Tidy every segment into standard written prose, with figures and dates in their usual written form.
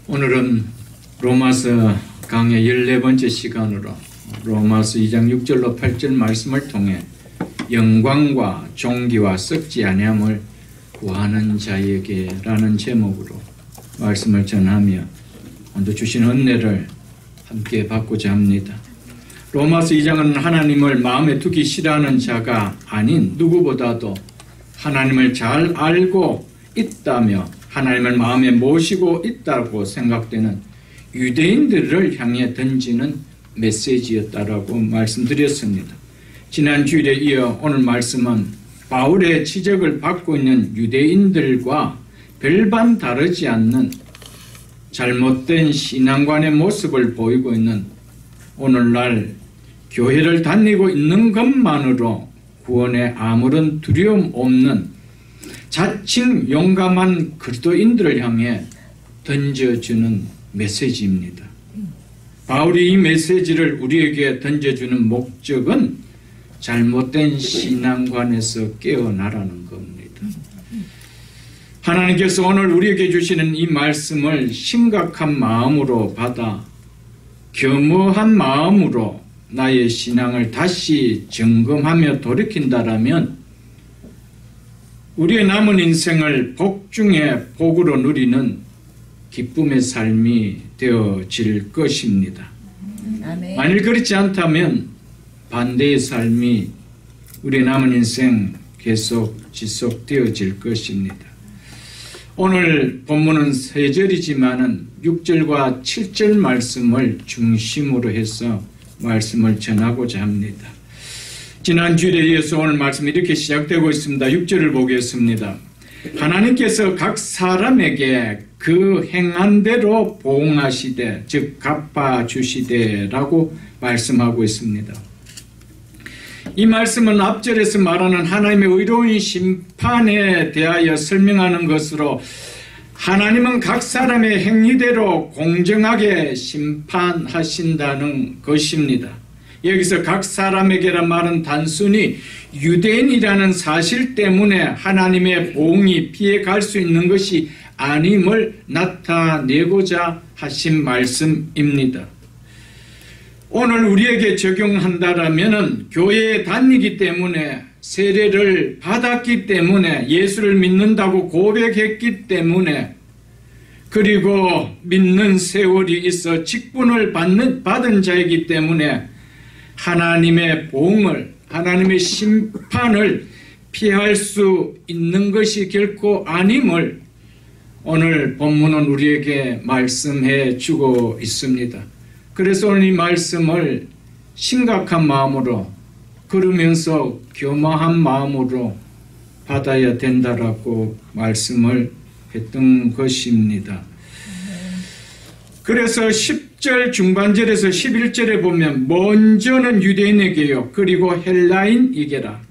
오늘은 로마서 강의 14번째 시간으로 로마서 2장 6절로 8절 말씀을 통해 영광과 존귀와 썩지 아니함을 구하는 자에게 라는 제목으로 말씀을 전하며 오늘 주신 은혜를 함께 받고자 합니다. 로마서 2장은 하나님을 마음에 두기 싫어하는 자가 아닌 누구보다도 하나님을 잘 알고 있다며 하나님을 마음에 모시고 있다고 생각되는 유대인들을 향해 던지는 메시지였다라고 말씀드렸습니다. 지난 주일에 이어 오늘 말씀은 바울의 지적을 받고 있는 유대인들과 별반 다르지 않는 잘못된 신앙관의 모습을 보이고 있는 오늘날 교회를 다니고 있는 것만으로 구원에 아무런 두려움 없는 자칭 용감한 그리스도인들을 향해 던져주는 메시지입니다. 바울이 이 메시지를 우리에게 던져주는 목적은 잘못된 신앙관에서 깨어나라는 겁니다. 하나님께서 오늘 우리에게 주시는 이 말씀을 심각한 마음으로 받아 겸허한 마음으로 나의 신앙을 다시 점검하며 돌이킨다라면 우리의 남은 인생을 복 중에 복으로 누리는 기쁨의 삶이 되어질 것입니다. 아멘. 만일 그렇지 않다면 반대의 삶이 우리의 남은 인생 계속 지속되어질 것입니다. 오늘 본문은 3절이지만은 6절과 7절 말씀을 중심으로 해서 말씀을 전하고자 합니다. 지난 주일에 이어서 오늘 말씀이 이렇게 시작되고 있습니다. 6절을 보겠습니다. 하나님께서 각 사람에게 그 행한 대로 보응하시되 즉 갚아주시되 라고 말씀하고 있습니다. 이 말씀은 앞절에서 말하는 하나님의 의로운 심판에 대하여 설명하는 것으로 하나님은 각 사람의 행위대로 공정하게 심판하신다는 것입니다. 여기서 각 사람에게란 말은 단순히 유대인이라는 사실 때문에 하나님의 보응이 피해갈 수 있는 것이 아님을 나타내고자 하신 말씀입니다. 오늘 우리에게 적용한다라면 교회에 다니기 때문에 세례를 받았기 때문에 예수를 믿는다고 고백했기 때문에 그리고 믿는 세월이 있어 직분을 받은 자이기 때문에 하나님의 보응을 하나님의 심판을 피할 수 있는 것이 결코 아님을 오늘 본문은 우리에게 말씀해 주고 있습니다. 그래서 오늘 이 말씀을 심각한 마음으로 그러면서 겸허한 마음으로 받아야 된다라고 말씀을 했던 것입니다. 그래서 10절 중반절에서 11절에 보면 먼저는 유대인에게요 그리고 헬라인에게라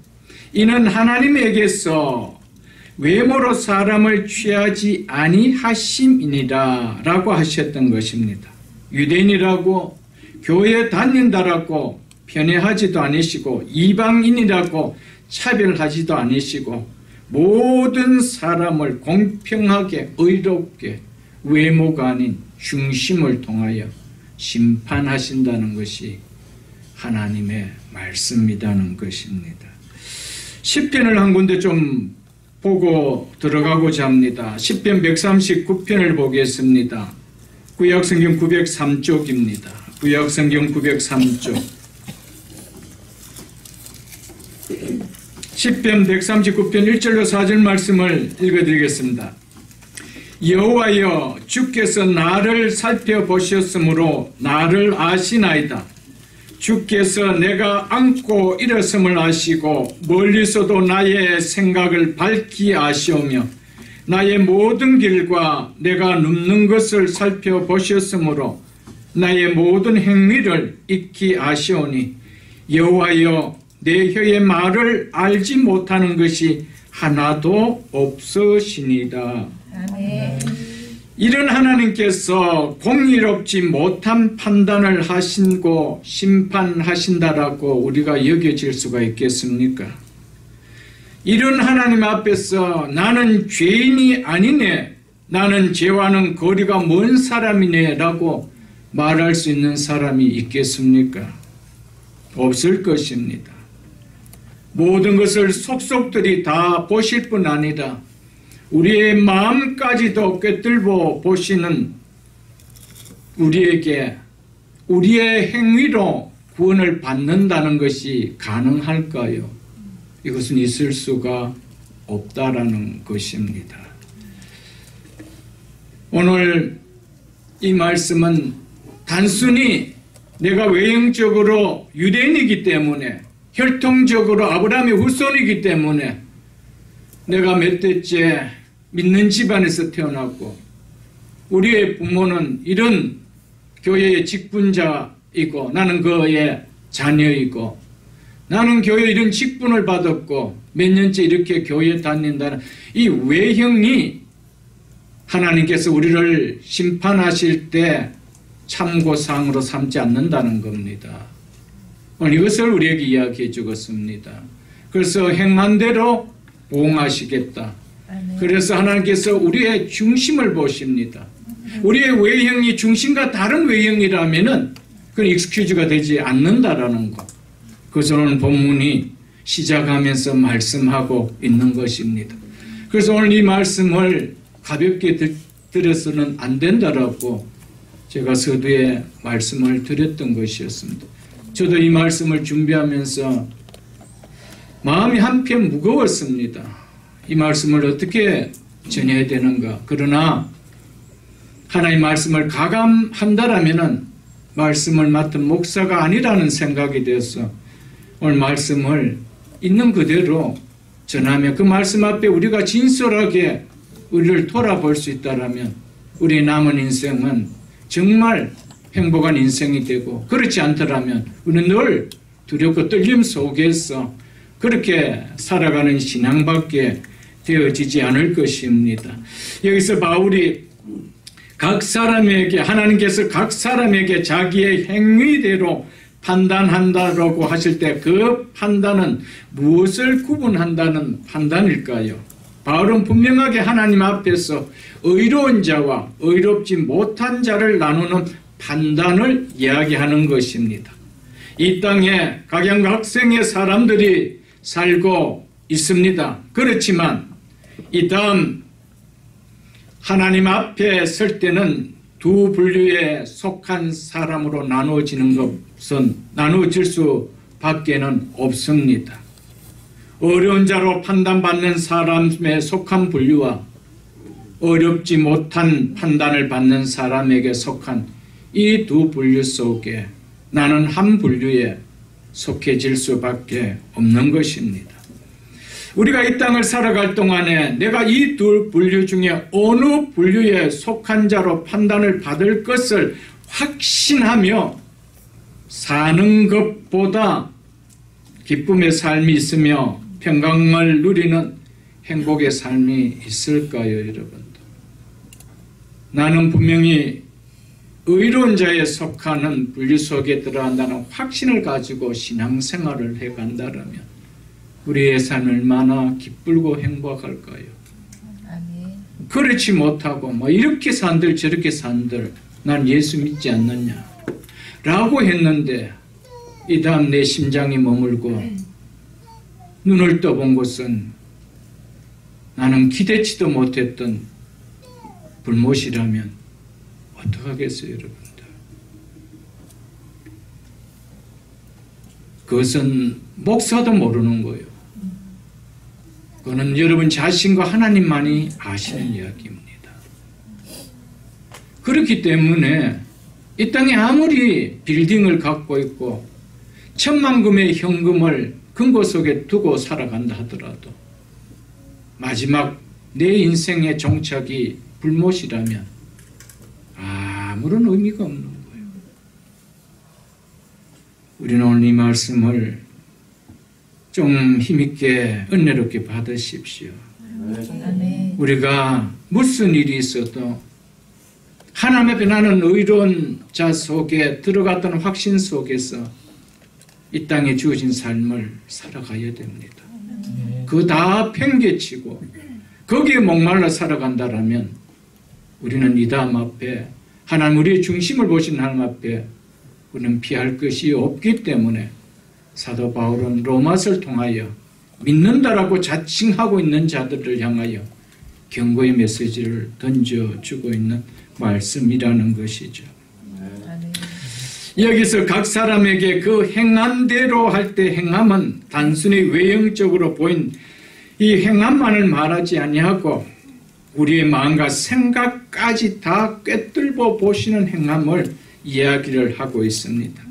이는 하나님에게서 외모로 사람을 취하지 아니하심이니라 라고 하셨던 것입니다. 유대인이라고 교회에 다닌다라고 편애하지도 않으시고 이방인이라고 차별하지도 않으시고 모든 사람을 공평하게 의롭게 외모가 아닌 중심을 통하여 심판하신다는 것이 하나님의 말씀이라는 것입니다. 시편을 한 군데 좀 보고 들어가고자 합니다. 시편 139편을 보겠습니다. 구약성경 903쪽입니다. 구약성경 903쪽 시편 139편 1절로 4절 말씀을 읽어드리겠습니다. 여호와여 주께서 나를 살펴보셨으므로 나를 아시나이다. 주께서 내가 앉고 일어섬을 아시고 멀리서도 나의 생각을 밝히 아시오며 나의 모든 길과 내가 눕는 것을 살펴보셨으므로 나의 모든 행위를 익히 아시오니 여호와여 내 혀의 말을 알지 못하는 것이 하나도 없으시니이다. 아멘. 이런 하나님께서 공의롭지 못한 판단을 하시고 심판하신다라고 우리가 여겨질 수가 있겠습니까? 이런 하나님 앞에서 나는 죄인이 아니네 나는 죄와는 거리가 먼 사람이네라고 말할 수 있는 사람이 있겠습니까? 없을 것입니다. 모든 것을 속속들이 다 보실 뿐 아니라 우리의 마음까지도 꿰뚫고 보시는 우리에게 우리의 행위로 구원을 받는다는 것이 가능할까요? 이것은 있을 수가 없다라는 것입니다. 오늘 이 말씀은 단순히 내가 외형적으로 유대인이기 때문에 혈통적으로 아브라함의 후손이기 때문에 내가 몇 대째 믿는 집안에서 태어났고 우리의 부모는 이런 교회의 직분자이고 나는 그의 자녀이고 나는 교회에 이런 직분을 받았고 몇 년째 이렇게 교회에 다닌다는 이 외형이 하나님께서 우리를 심판하실 때 참고사항으로 삼지 않는다는 겁니다. 오늘 이것을 우리에게 이야기해 주었습니다. 그래서 행한 대로 보응하시겠다. 그래서 하나님께서 우리의 중심을 보십니다. 우리의 외형이 중심과 다른 외형이라면은 그건 익스큐즈가 되지 않는다라는 것. 그래서 오늘 본문이 시작하면서 말씀하고 있는 것입니다. 그래서 오늘 이 말씀을 가볍게 들어서는 안 된다라고 제가 서두에 말씀을 드렸던 것이었습니다. 저도 이 말씀을 준비하면서 마음이 한편 무거웠습니다. 이 말씀을 어떻게 전해야 되는가. 그러나 하나님 말씀을 가감한다라면은 말씀을 맡은 목사가 아니라는 생각이 되어서 오늘 말씀을 있는 그대로 전하며 그 말씀 앞에 우리가 진솔하게 우리를 돌아볼 수 있다라면 우리 남은 인생은 정말 행복한 인생이 되고 그렇지 않더라면 우리는 늘 두렵고 떨림 속에서 그렇게 살아가는 신앙밖에 되어지지 않을 것입니다. 여기서 바울이 각 사람에게 하나님께서 각 사람에게 자기의 행위대로 판단한다라고 하실 때 그 판단은 무엇을 구분한다는 판단일까요? 바울은 분명하게 하나님 앞에서 의로운 자와 의롭지 못한 자를 나누는 판단을 이야기하는 것입니다. 이 땅에 각양각색의 사람들이 살고 있습니다. 그렇지만 이 다음 하나님 앞에 설 때는 두 분류에 속한 사람으로 나누어지는 것은 나누어질 수밖에는 없습니다. 어려운 자로 판단받는 사람에 속한 분류와 어렵지 못한 판단을 받는 사람에게 속한 이 두 분류 속에 나는 한 분류에 속해질 수밖에 없는 것입니다. 우리가 이 땅을 살아갈 동안에 내가 이 두 분류 중에 어느 분류에 속한 자로 판단을 받을 것을 확신하며 사는 것보다 기쁨의 삶이 있으며 평강을 누리는 행복의 삶이 있을까요, 여러분? 나는 분명히 의로운 자에 속하는 분류 속에 들어간다는 확신을 가지고 신앙생활을 해간다면 우리의 삶은 얼마나 기쁘고 행복할까요? 그렇지 못하고 뭐 이렇게 산들 저렇게 산들 난 예수 믿지 않느냐 라고 했는데 이 다음 내 심장이 머물고 눈을 떠본 것은 나는 기대치도 못했던 불못이라면 어떡하겠어요, 여러분들? 그것은 목사도 모르는 거예요. 그거는 여러분 자신과 하나님만이 아시는 이야기입니다. 그렇기 때문에 이 땅에 아무리 빌딩을 갖고 있고 천만금의 현금을 금고 속에 두고 살아간다 하더라도 마지막 내 인생의 종착이 불못이라면 아무런 의미가 없는 거예요. 우리는 오늘 이 말씀을 좀 힘있게 은혜롭게 받으십시오. 우리가 무슨 일이 있어도 하나님 앞에 나는 의로운 자 속에 들어갔다는 확신 속에서 이 땅에 주어진 삶을 살아가야 됩니다. 그거 다 팽개치고 거기에 목말라 살아간다라면 우리는 이 다음 앞에 하나님 우리의 중심을 보신 하나님 앞에 우리는 피할 것이 없기 때문에 사도 바울은 로마서를 통하여 믿는다라고 자칭하고 있는 자들을 향하여 경고의 메시지를 던져주고 있는 말씀이라는 것이죠. 여기서 각 사람에게 그 행함대로 할 때 행함은 단순히 외형적으로 보인 이 행함만을 말하지 아니하고 우리의 마음과 생각까지 다 꿰뚫어 보시는 행함을 이야기를 하고 있습니다.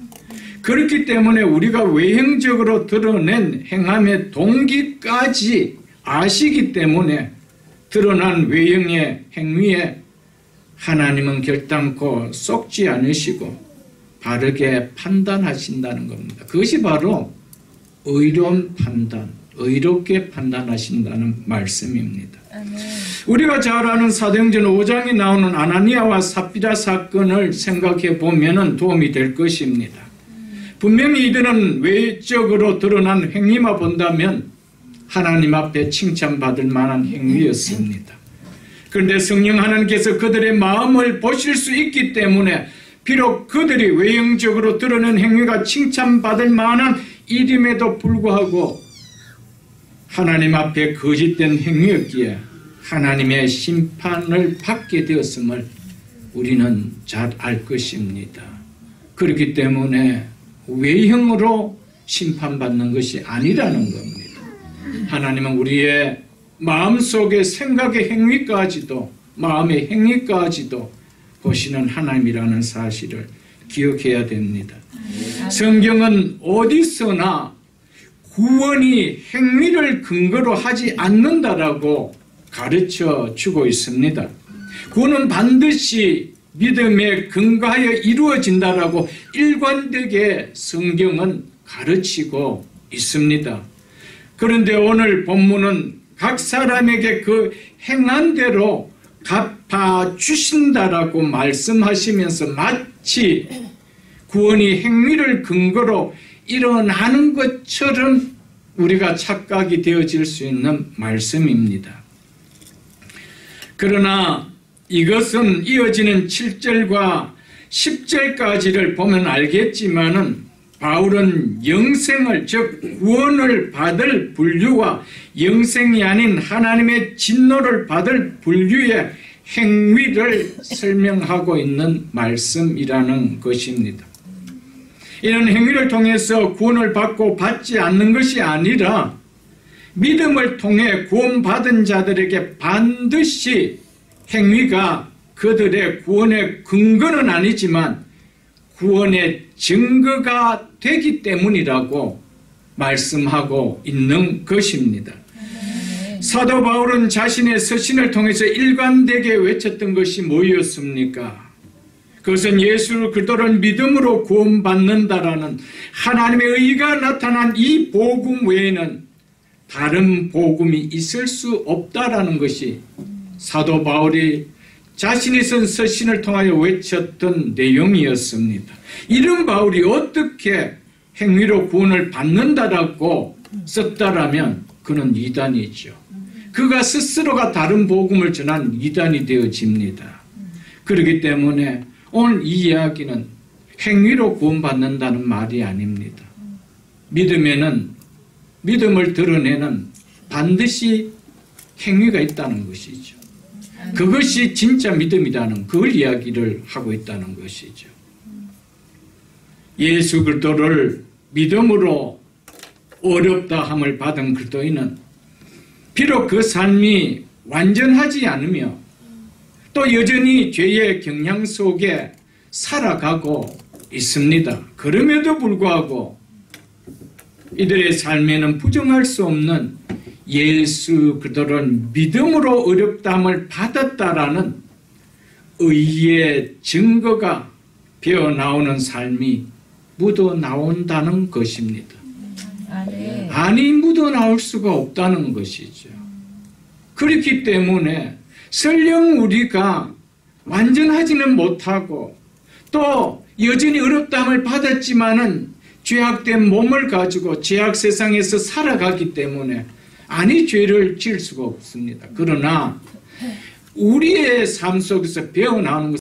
그렇기 때문에 우리가 외형적으로 드러낸 행함의 동기까지 아시기 때문에 드러난 외형의 행위에 하나님은 결단코 속지 않으시고 바르게 판단하신다는 겁니다. 그것이 바로 의로운 판단, 의롭게 판단하신다는 말씀입니다. 우리가 잘 아는 사도행전 5장에 나오는 아나니아와 삽비라 사건을 생각해 보면 도움이 될 것입니다. 분명히 이들은 외적으로 드러난 행위만 본다면 하나님 앞에 칭찬받을 만한 행위였습니다. 그런데 성령 하나님께서 그들의 마음을 보실 수 있기 때문에 비록 그들이 외형적으로 드러낸 행위가 칭찬받을 만한 일임에도 불구하고 하나님 앞에 거짓된 행위였기에 하나님의 심판을 받게 되었음을 우리는 잘 알 것입니다. 그렇기 때문에 외형으로 심판받는 것이 아니라는 겁니다. 하나님은 우리의 마음속의 생각의 행위까지도 마음의 행위까지도 보시는 하나님이라는 사실을 기억해야 됩니다. 성경은 어디서나 구원이 행위를 근거로 하지 않는다라고 가르쳐 주고 있습니다. 구원은 반드시 믿음에 근거하여 이루어진다라고 일관되게 성경은 가르치고 있습니다. 그런데 오늘 본문은 각 사람에게 그 행한 대로 갚아주신다라고 말씀하시면서 마치 구원이 행위를 근거로 일어나는 것처럼 우리가 착각이 되어질 수 있는 말씀입니다. 그러나 이것은 이어지는 7절과 10절까지를 보면 알겠지만은 바울은 영생을 즉 구원을 받을 분류와 영생이 아닌 하나님의 진노를 받을 분류의 행위를 설명하고 있는 말씀이라는 것입니다. 이런 행위를 통해서 구원을 받고 받지 않는 것이 아니라 믿음을 통해 구원받은 자들에게 반드시 행위가 그들의 구원의 근거는 아니지만 구원의 증거가 되기 때문이라고 말씀하고 있는 것입니다. 사도 바울은 자신의 서신을 통해서 일관되게 외쳤던 것이 뭐였습니까? 그것은 예수 그리스도를 믿음으로 구원받는다라는 하나님의 의가 나타난 이 복음 외에는 다른 복음이 있을 수 없다라는 것이 사도 바울이 자신이 쓴 서신을 통하여 외쳤던 내용이었습니다. 이런 바울이 어떻게 행위로 구원을 받는다라고 썼다라면 그는 이단이죠. 그가 스스로가 다른 복음을 전한 이단이 되어집니다. 그렇기 때문에 오늘 이 이야기는 행위로 구원받는다는 말이 아닙니다. 믿음에는 믿음을 드러내는 반드시 행위가 있다는 것이죠. 그것이 진짜 믿음이라는 그걸 이야기를 하고 있다는 것이죠. 예수 그리스도를 믿음으로 어렵다 함을 받은 그리스도인은 비록 그 삶이 완전하지 않으며 또 여전히 죄의 경향 속에 살아가고 있습니다. 그럼에도 불구하고 이들의 삶에는 부정할 수 없는 예수 그리스도를 믿음으로 어렵다함을 받았다라는 의의 증거가 배어나오는 삶이 묻어나온다는 것입니다. 아니 묻어나올 수가 없다는 것이죠. 그렇기 때문에 설령 우리가 완전하지는 못하고 또 여전히 어렵다함을 받았지만은 죄악된 몸을 가지고 죄악 세상에서 살아가기 때문에 아니 죄를 지을 수가 없습니다. 그러나 우리의 삶 속에서 배워나오는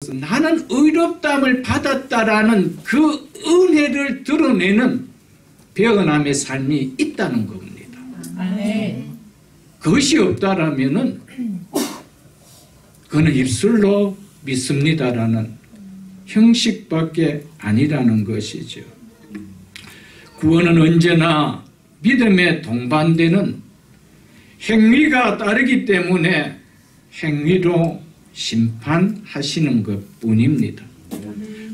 것은 나는 의롭다함을 받았다라는 그 은혜를 드러내는 배어남의 삶이 있다는 겁니다. 그것이 없다라면은 그는 입술로 믿습니다라는 형식밖에 아니라는 것이죠. 구원은 언제나 믿음에 동반되는 행위가 따르기 때문에 행위로 심판하시는 것뿐입니다.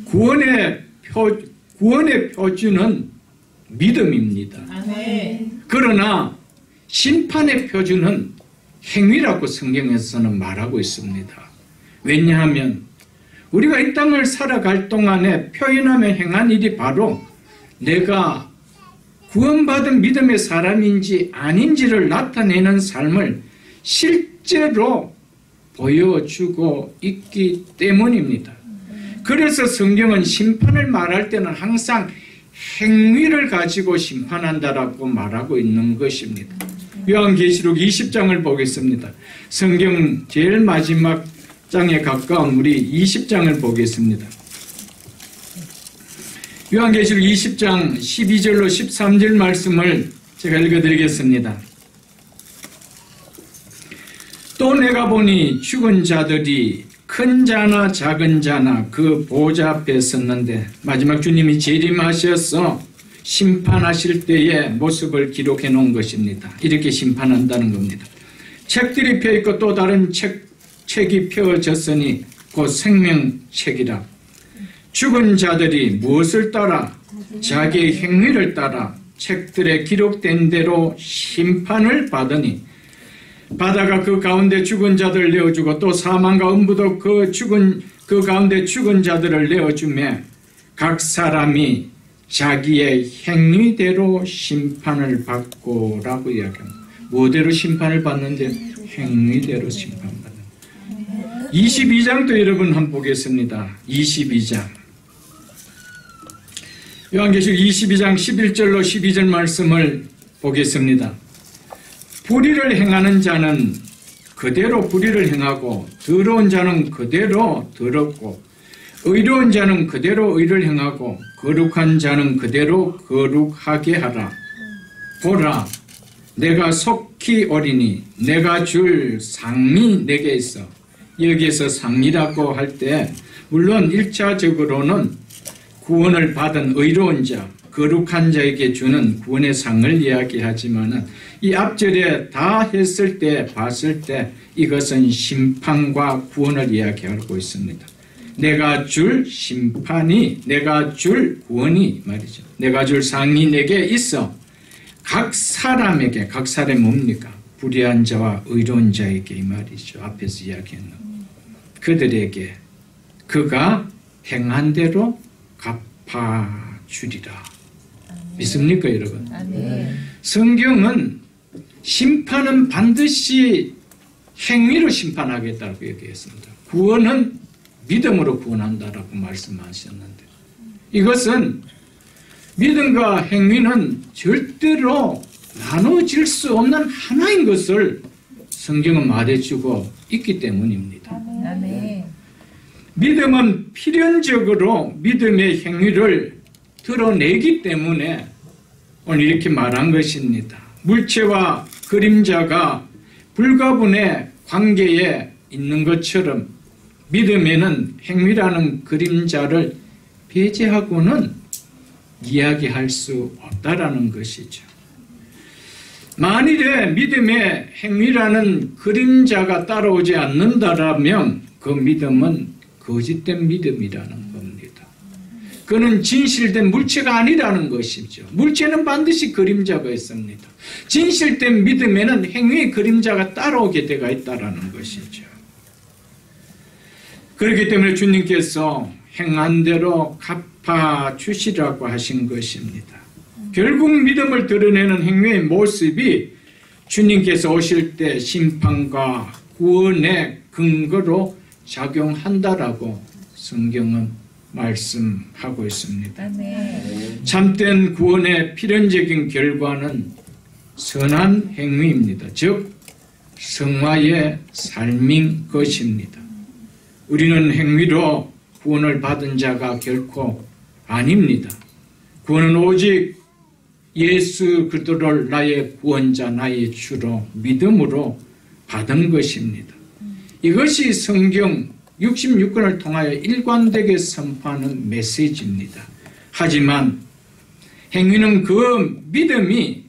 구원의 표준은 믿음입니다. 그러나 심판의 표준은 행위라고 성경에서는 말하고 있습니다. 왜냐하면 우리가 이 땅을 살아갈 동안에 표현하며 행한 일이 바로 내가 구원받은 믿음의 사람인지 아닌지를 나타내는 삶을 실제로 보여주고 있기 때문입니다. 그래서 성경은 심판을 말할 때는 항상 행위를 가지고 심판한다라고 말하고 있는 것입니다. 요한계시록 20장을 보겠습니다. 성경 제일 마지막 장에 가까운 우리 20장을 보겠습니다. 요한계시록 20장 12절로 13절 말씀을 제가 읽어드리겠습니다. 또 내가 보니 죽은 자들이 큰 자나 작은 자나 그 보좌 앞에 섰는데 마지막 주님이 재림하셔서 심판하실 때의 모습을 기록해 놓은 것입니다. 이렇게 심판한다는 겁니다. 책들이 펴있고 또 다른 책이 펴졌으니 곧 생명책이라. 죽은 자들이 무엇을 따라 자기의 행위를 따라 책들에 기록된 대로 심판을 받으니 바다가 그 가운데 죽은 자들을 내어주고 또 사망과 음부도 그 가운데 죽은 자들을 내어주며 각 사람이 자기의 행위대로 심판을 받고라고 이야기합니다. 뭐대로 심판을 받는데? 행위대로 심판받는. 22장도 여러분 한번 보겠습니다. 22장. 요한계시록 22장 11절로 12절 말씀을 보겠습니다. 불의를 행하는 자는 그대로 불의를 행하고 더러운 자는 그대로 더럽고 의로운 자는 그대로 의를 행하고 거룩한 자는 그대로 거룩하게 하라. 보라, 내가 속히 오리니 내가 줄 상이 내게 있어. 여기에서 상이라고 할 때 물론 1차적으로는 구원을 받은 의로운 자, 거룩한 자에게 주는 구원의 상을 이야기하지만 이 앞절에 다 했을 때 봤을 때 이것은 심판과 구원을 이야기하고 있습니다. 내가 줄 심판이, 내가 줄 구원이 말이죠. 내가 줄 상이 내게 있어. 각 사람에게, 각 사람이 뭡니까? 불의한 자와 의로운 자에게 이 말이죠. 앞에서 이야기했는 그들에게 그가 행한 대로 갚아주리라. 믿습니까 여러분? 성경은 심판은 반드시 행위로 심판하겠다고 얘기했습니다. 구원은 믿음으로 구원한다라고 말씀하셨는데 이것은 믿음과 행위는 절대로 나눠질 수 없는 하나인 것을 성경은 말해주고 있기 때문입니다. 믿음은 필연적으로 믿음의 행위를 드러내기 때문에 오늘 이렇게 말한 것입니다. 물체와 그림자가 불가분의 관계에 있는 것처럼 믿음에는 행위라는 그림자를 배제하고는 이야기할 수 없다라는 것이죠. 만일에 믿음의 행위라는 그림자가 따라오지 않는다라면 그 믿음은 거짓된 믿음이라는 겁니다. 그는 진실된 물체가 아니라는 것이죠. 물체는 반드시 그림자가 있습니다. 진실된 믿음에는 행위의 그림자가 따라오게 되어 있다는 것이죠. 그렇기 때문에 주님께서 행한 대로 갚아주시라고 하신 것입니다. 결국 믿음을 드러내는 행위의 모습이 주님께서 오실 때 심판과 구원의 근거로 작용한다라고 성경은 말씀하고 있습니다. 참된 구원의 필연적인 결과는 선한 행위입니다. 즉 성화의 삶인 것입니다. 우리는 행위로 구원을 받은 자가 결코 아닙니다. 구원은 오직 예수 그리스도를 나의 구원자, 나의 주로 믿음으로 받은 것입니다. 이것이 성경 66권을 통하여 일관되게 선포하는 메시지입니다. 하지만 행위는 그 믿음이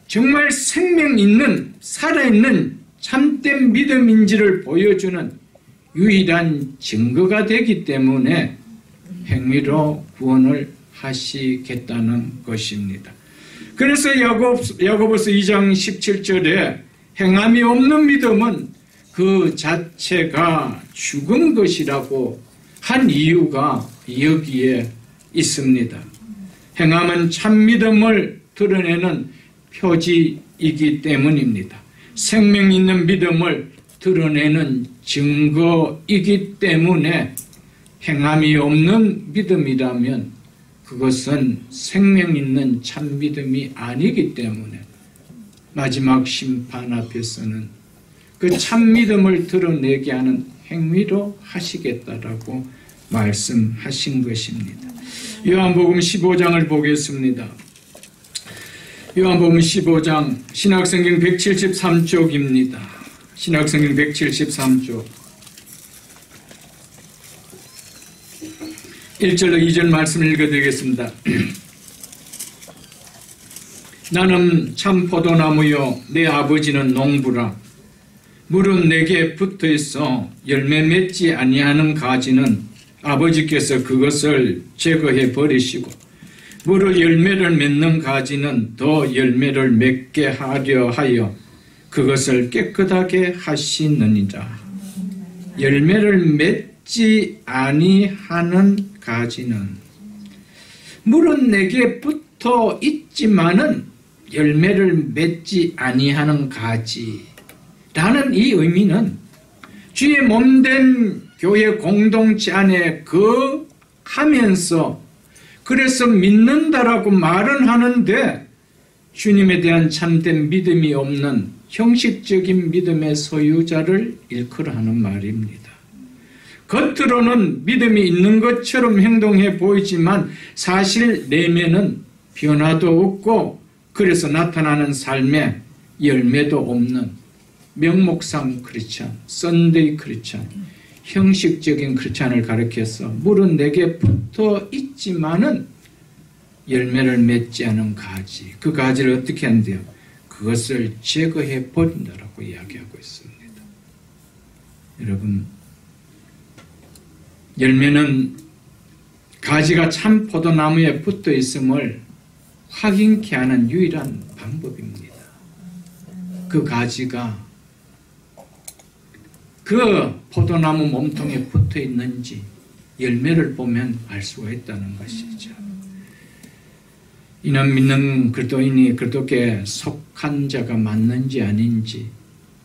정말 생명 있는, 살아있는 참된 믿음인지를 보여주는 유일한 증거가 되기 때문에 행위로 구원을 하시겠다는 것입니다. 그래서 야고보서 2장 17절에 행함이 없는 믿음은 그 자체가 죽은 것이라고 한 이유가 여기에 있습니다. 행함은 참 믿음을 드러내는 표지이기 때문입니다. 생명 있는 믿음을 드러내는 증거이기 때문에 행함이 없는 믿음이라면 그것은 생명 있는 참 믿음이 아니기 때문에 마지막 심판 앞에서는 그 참 믿음을 드러내게 하는 행위로 하시겠다라고 말씀하신 것입니다. 요한복음 15장을 보겠습니다. 요한복음 15장 신약성경 173쪽입니다. 신약성경 173쪽 1절로 2절 말씀을 읽어드리겠습니다. 나는 참 포도나무요 내 아버지는 농부라. 물은 내게 붙어있어 열매 맺지 아니하는 가지는 아버지께서 그것을 제거해 버리시고 물을 열매를 맺는 가지는 더 열매를 맺게 하려 하여 그것을 깨끗하게 하시느니라. 열매를 맺지 아니하는 가지는 물은 내게 붙어 있지만은 열매를 맺지 아니하는 가지라는 이 의미는 주의 몸된 교회 공동체 안에 거하면서 그래서 믿는다라고 말은 하는데 주님에 대한 참된 믿음이 없는 형식적인 믿음의 소유자를 일컬어 하는 말입니다. 겉으로는 믿음이 있는 것처럼 행동해 보이지만 사실 내면은 변화도 없고 그래서 나타나는 삶에 열매도 없는 명목상 크리스찬, 썬데이 크리스찬, 형식적인 크리스찬을 가리켜서 물은 내게 붙어 있지만은 열매를 맺지 않은 가지, 그 가지를 어떻게 한대요? 그것을 제거해 버린다라고 이야기하고 있습니다. 여러분, 열매는 가지가 참 포도나무에 붙어 있음을 확인케 하는 유일한 방법입니다. 그 가지가 그 포도나무 몸통에 붙어 있는지 열매를 보면 알 수가 있다는 것이죠. 이는 믿는 그리스도인이 그리스도께 속한 자가 맞는지 아닌지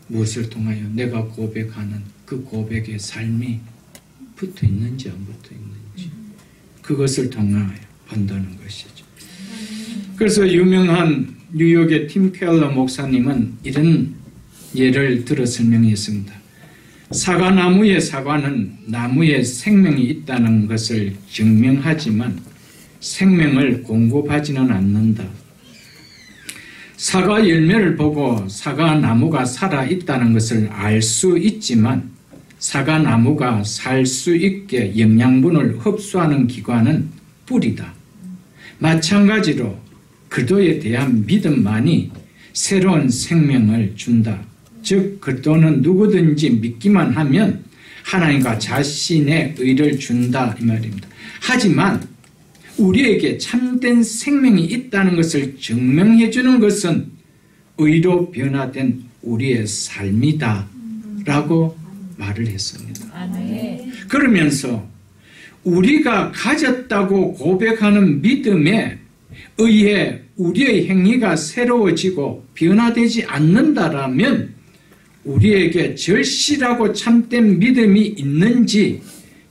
무엇을 통하여 내가 고백하는 그 고백의 삶이 붙어 있는지 안 붙어 있는지 그것을 통하여 판단하는 것이죠. 그래서 유명한 뉴욕의 팀 켈러 목사님은 이런 예를 들어 설명했습니다. 사과나무의 사과는 나무에 생명이 있다는 것을 증명하지만 생명을 공급하지는 않는다. 사과 열매를 보고 사과나무가 살아있다는 것을 알 수 있지만 사과나무가 살 수 있게 영양분을 흡수하는 기관은 뿌리다. 마찬가지로 그리스도에 대한 믿음만이 새로운 생명을 준다. 즉 그리스도는 누구든지 믿기만 하면 하나님과 자신의 의를 준다 이 말입니다. 하지만 우리에게 참된 생명이 있다는 것을 증명해 주는 것은 의로 변화된 우리의 삶이다 라고 말을 했습니다. 그러면서 우리가 가졌다고 고백하는 믿음에 의해 우리의 행위가 새로워지고 변화되지 않는다라면 우리에게 절실하고 참된 믿음이 있는지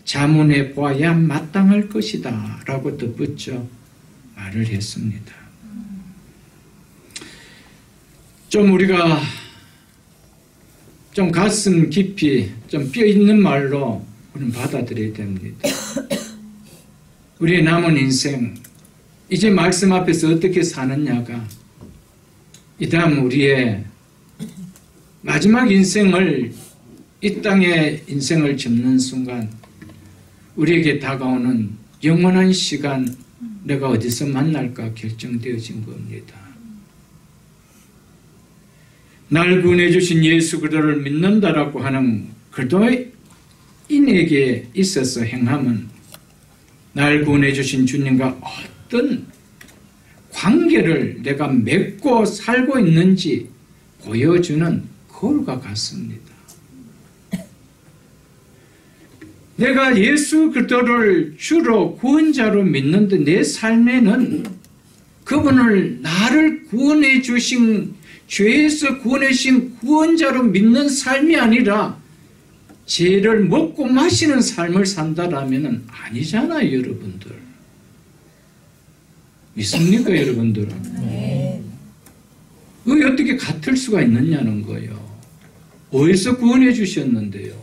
자문해 보아야 마땅할 것이다 라고 덧붙여 말을 했습니다. 좀 우리가 좀 가슴 깊이 좀 뼈 있는 말로 우리는 받아들여야 됩니다. 우리의 남은 인생 이제 말씀 앞에서 어떻게 사느냐가 이 다음 우리의 마지막 인생을 이 땅의 인생을 접는 순간 우리에게 다가오는 영원한 시간 내가 어디서 만날까 결정되어진 겁니다. 날 구원해 주신 예수 그리스도를 믿는다라고 하는 그리스도인에게 있어서 행함은 날 구원해 주신 주님과 어떤 관계를 내가 맺고 살고 있는지 보여주는 거울과 같습니다. 내가 예수 그리스도를 주로 구원자로 믿는데 내 삶에는 그분을 나를 구원해 주신 죄에서 구원해 주신 구원자로 믿는 삶이 아니라 죄를 먹고 마시는 삶을 산다라면 아니잖아요, 여러분들. 믿습니까, 여러분들? 네. 그게 어떻게 같을 수가 있느냐는 거예요. 어디서 구원해 주셨는데요?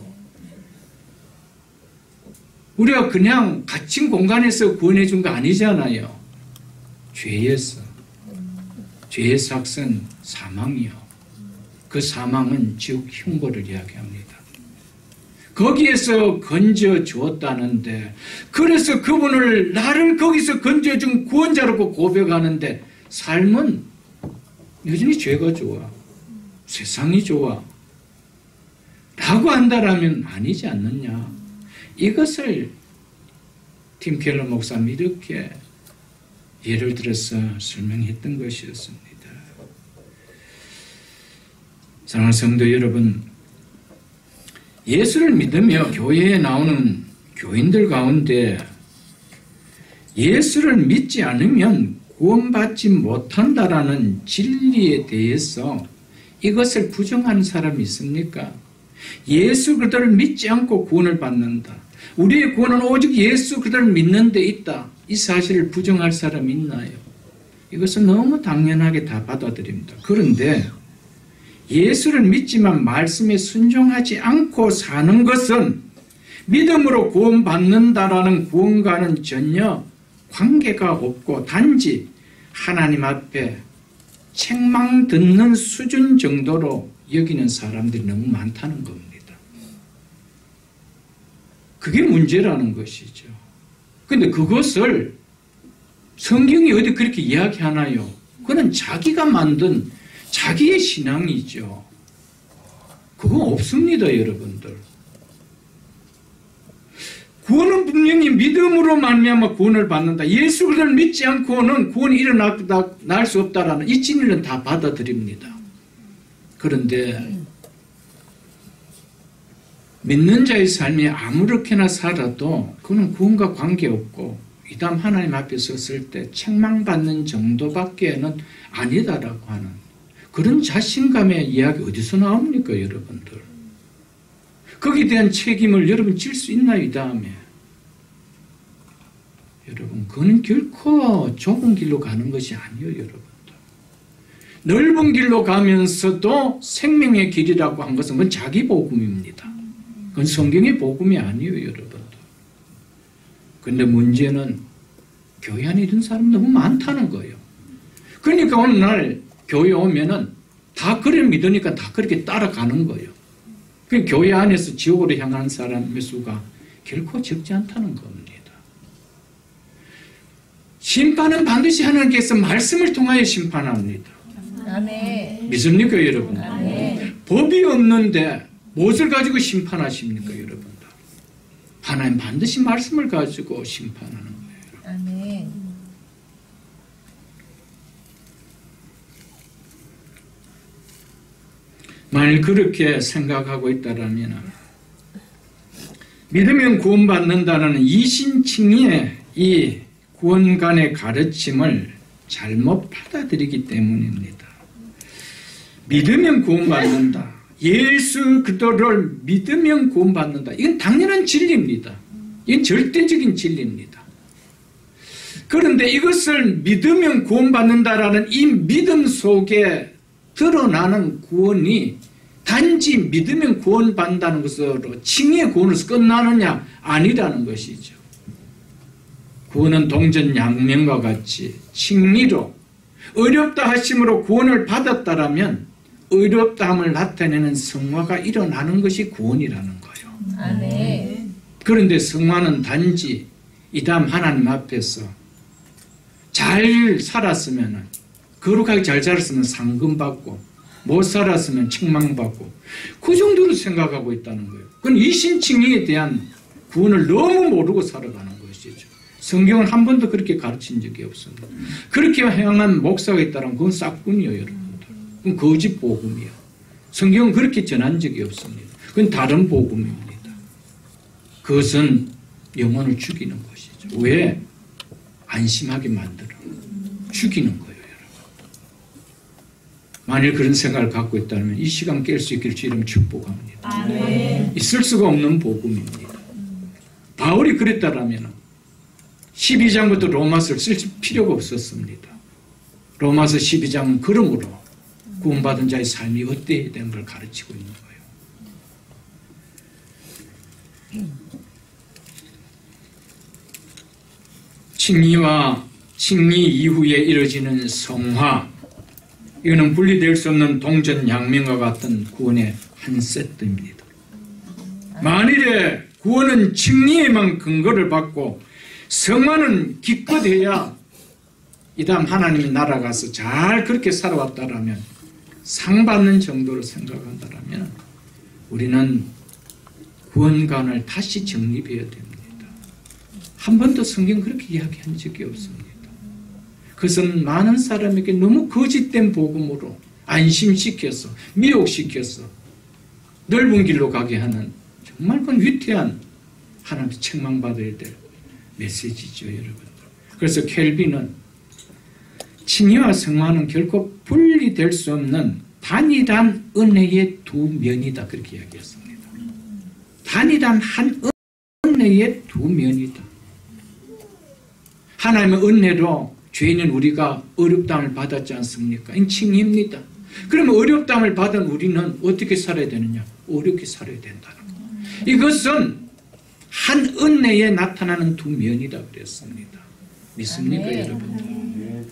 우리가 그냥 갇힌 공간에서 구원해 준 거 아니잖아요. 죄에서. 죄의 삭은 사망이요. 그 사망은 지옥 흉보를 이야기합니다. 거기에서 건져 주었다는데, 그래서 그분을 나를 거기서 건져준 구원자라고 고백하는데 삶은 여전히 죄가 좋아, 세상이 좋아 라고 한다라면 아니지 않느냐. 이것을 팀 켈러 목사님 이렇게 예를 들어서 설명했던 것이었습니다. 사랑하는 성도 여러분, 예수를 믿으며 교회에 나오는 교인들 가운데 예수를 믿지 않으면 구원받지 못한다라는 진리에 대해서 이것을 부정하는 사람이 있습니까? 예수 그리스도를 믿지 않고 구원을 받는다. 우리의 구원은 오직 예수 그리스도를 믿는 데 있다. 이 사실을 부정할 사람이 있나요? 이것은 너무 당연하게 다 받아들입니다. 그런데 예수를 믿지만 말씀에 순종하지 않고 사는 것은 믿음으로 구원받는다라는 구원과는 전혀 관계가 없고 단지 하나님 앞에 책망 듣는 수준 정도로 여기는 사람들이 너무 많다는 겁니다. 그게 문제라는 것이죠. 그런데 그것을 성경이 어디 그렇게 이야기하나요? 그건 자기가 만든 자기의 신앙이죠. 그거 없습니다, 여러분들. 구원은 분명히 믿음으로 말미암아 구원을 받는다. 예수 그리스도를 믿지 않고는 구원이 일어날 수 없다라는 이 진리는 다 받아들입니다. 그런데 믿는 자의 삶이 아무렇게나 살아도 그는 구원과 관계없고 이 다음 하나님 앞에 섰을 때 책망받는 정도밖에는 아니다라고 하는 그런 자신감의 이야기 어디서 나옵니까, 여러분들? 거기에 대한 책임을 여러분 질 수 있나요, 이 다음에? 여러분, 그건 결코 좁은 길로 가는 것이 아니에요, 여러분들. 넓은 길로 가면서도 생명의 길이라고 한 것은 그건 자기 복음입니다. 그건 성경의 복음이 아니에요, 여러분들. 그런데 문제는 교회 안에 있는 사람이 너무 많다는 거예요. 그러니까 오늘날 교회 오면은 다 그래 믿으니까 다 그렇게 따라가는 거예요. 그 교회 안에서 지옥으로 향하는 사람의 수가 결코 적지 않다는 겁니다. 심판은 반드시 하나님께서 말씀을 통하여 심판합니다. 아멘. 믿습니까, 여러분? 아멘. 법이 없는데 무엇을 가지고 심판하십니까, 여러분들? 하나님 반드시 말씀을 가지고 심판하는 거예요. 아멘. 만일 그렇게 생각하고 있다면 믿으면 구원받는다는 이신칭의의 이 구원관의 가르침을 잘못 받아들이기 때문입니다. 믿으면 구원받는다. 예수 그리스도를 믿으면 구원받는다. 이건 당연한 진리입니다. 이건 절대적인 진리입니다. 그런데 이것을 믿으면 구원받는다라는 이 믿음 속에 드러나는 구원이 단지 믿으면 구원받는다는 것으로 칭의의 구원으로서 끝나느냐? 아니라는 것이죠. 구원은 동전 양면과 같이 칭의로 의롭다 하심으로 구원을 받았다라면 의롭다함을 나타내는 성화가 일어나는 것이 구원이라는 거예요. 아멘. 그런데 성화는 단지 이 다음 하나님 앞에서 잘 살았으면, 거룩하게 잘 살았으면 상금받고 못 살았으면 책망받고 그 정도로 생각하고 있다는 거예요. 그건 이신칭의에 대한 구원을 너무 모르고 살아가는 것이죠. 성경은 한 번도 그렇게 가르친 적이 없습니다. 그렇게 행한 목사가 있다면 그건 싹군이에요, 여러분들. 그건 거짓 복음이야. 성경은 그렇게 전한 적이 없습니다. 그건 다른 복음입니다. 그것은 영혼을 죽이는 것이죠. 왜? 안심하게 만들어. 죽이는 거예요, 여러분. 만일 그런 생각을 갖고 있다면 이 시간 깰 수 있기를 주 이름 축복합니다. 아멘. 있을 수가 없는 복음입니다. 바울이 그랬다라면 12장부터 로마서를 쓸 필요가 없었습니다. 로마서 12장은 그러므로 구원받은 자의 삶이 어때야 되는 걸 가르치고 있는 거예요. 칭의와 칭의 이후에 이루어지는 성화, 이거는 분리될 수 없는 동전 양면과 같은 구원의 한 세트입니다. 만일에 구원은 칭의에만 근거를 받고 성화는 기껏해야 이 다음 하나님의 나라 가서 잘 그렇게 살아왔다라면, 상 받는 정도로 생각한다라면 우리는 구원관을 다시 정립해야 됩니다. 한 번도 성경 그렇게 이야기한 적이 없습니다. 그것은 많은 사람에게 너무 거짓된 복음으로 안심시켜서 미혹시켜서 넓은 길로 가게 하는 정말 그건 위태한 하나님의 책망받아야 될 메시지죠, 여러분들. 그래서 켈빈은 칭의와 성화는 결코 분리될 수 없는 단일한 은혜의 두 면이다, 그렇게 이야기했습니다. 단일한 한 은혜의 두 면이다. 하나님의 은혜로 죄인은 우리가 어렵다함을 받았지 않습니까? 이 칭의입니다. 그러면 어렵다함을 받은 우리는 어떻게 살아야 되느냐? 어렵게 살아야 된다는 것. 이것은 한 은혜에 나타나는 두 면이라 그랬습니다. 믿습니까, 여러분들?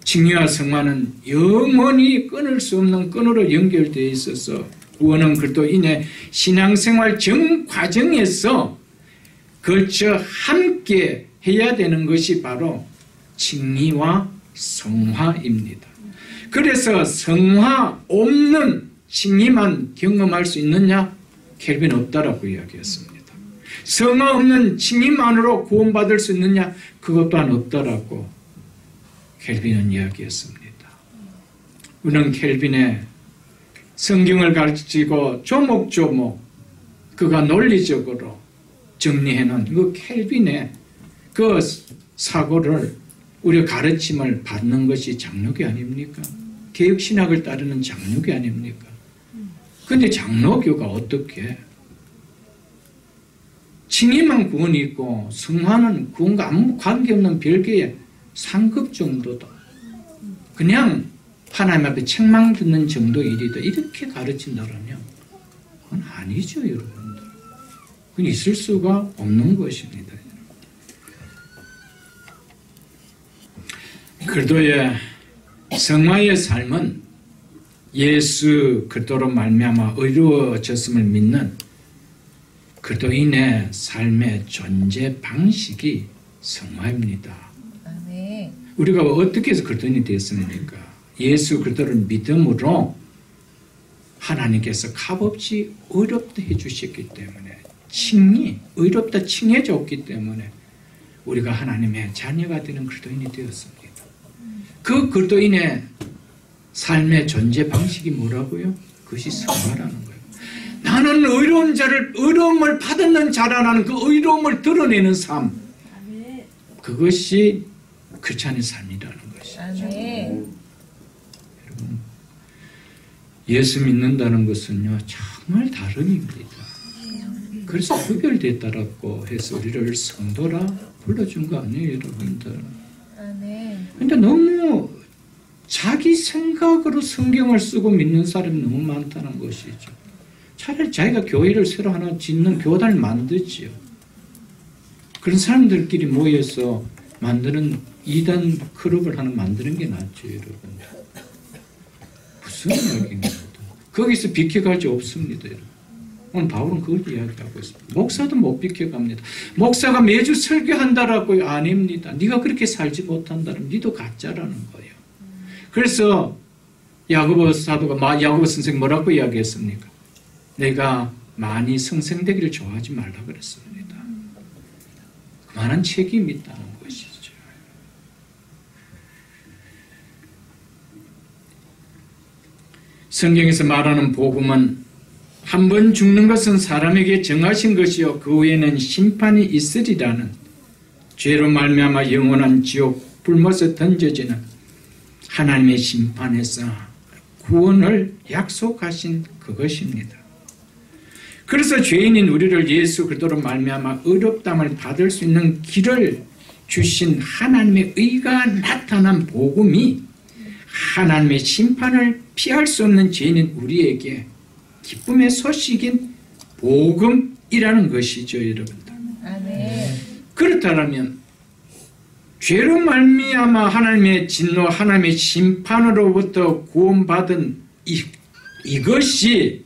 칭의와 성화는 영원히 끊을 수 없는 끈으로 연결되어 있어서 구원은 그리스도인의 신앙생활 전 과정에서 걸쳐 함께 해야 되는 것이 바로 칭의와 성화입니다. 그래서 성화 없는 칭의만 경험할 수 있느냐? 켈빈 없다라고 이야기했습니다. 성화 없는 칭의만으로 구원받을 수 있느냐? 그것 또한 없다라고 켈빈은 이야기했습니다. 우리는 켈빈의 성경을 가르치고 조목조목 그가 논리적으로 정리해놓은 그 켈빈의 그 사고를, 우리가 가르침을 받는 것이 장로교 아닙니까? 개혁신학을 따르는 장로교 아닙니까? 그런데 장로교가 어떻게 칭의만 구원이 있고 성화는 구원과 아무 관계없는 별개의 상급 정도다, 그냥 하나님 앞에 책망 듣는 정도의 일이다, 이렇게 가르친다면 그건 아니죠, 여러분들. 그건 있을 수가 없는 것입니다. 그리스도의 성화의 삶은 예수 그리스도로 말미암아 의루어졌음을 믿는 그리스도인의 삶의 존재 방식이 성화입니다. 아멘. 우리가 어떻게 해서 그리스도인이 되었습니까? 예수 그리스도를 믿음으로 하나님께서 값없이 의롭다 해주셨기 때문에, 칭의, 의롭다 칭해 줬기 때문에 우리가 하나님의 자녀가 되는 그리스도인이 되었습니다. 그 그리스도인의 삶의 존재 방식이 뭐라고요? 그것이 성화라는 거예요. 나는 의로운 자를, 의로움을 받는 자라는 그 의로움을 드러내는 삶, 그것이 크리스찬의 삶이라는 것이죠. 아멘. 여러분, 예수 믿는다는 것은요 정말 다름입니다. 그래서 구별됐다라고 해서 우리를 성도라 불러준 거 아니에요, 여러분들. 아멘. 근데 너무 자기 생각으로 성경을 쓰고 믿는 사람이 너무 많다는 것이죠. 차라리 자기가 교회를 새로 하나 짓는 교단을 만들지요. 그런 사람들끼리 모여서 만드는 이단 클럽을 하나 만드는 게 낫죠, 여러분. 무슨 이야기입니까? 거기서 비켜갈 수 없습니다, 여러분. 오늘 바울은 그걸 이야기하고 있습니다. 목사도 못 비켜갑니다. 목사가 매주 설교한다라고 아닙니다. 네가 그렇게 살지 못한다면 네도 가짜라는 거예요. 그래서 야고보 사도가 야고보 선생 뭐라고 이야기했습니까? 내가 많이 성생되기를 좋아하지 말라 그랬습니다. 그만한 책임이 있다는 것이죠. 성경에서 말하는 복음은 한 번 죽는 것은 사람에게 정하신 것이요 그 후에는 심판이 있으리라는 죄로 말미암아 영원한 지옥 불못에 던져지는 하나님의 심판에서 구원을 약속하신 그것입니다. 그래서 죄인인 우리를 예수 그리스도로 말미암아 의롭다함을 받을 수 있는 길을 주신 하나님의 의가 나타난 복음이 하나님의 심판을 피할 수 없는 죄인인 우리에게 기쁨의 소식인 복음이라는 것이죠, 여러분들. 아멘. 그렇다면 죄로 말미암아 하나님의 진노, 하나님의 심판으로부터 구원받은 이것이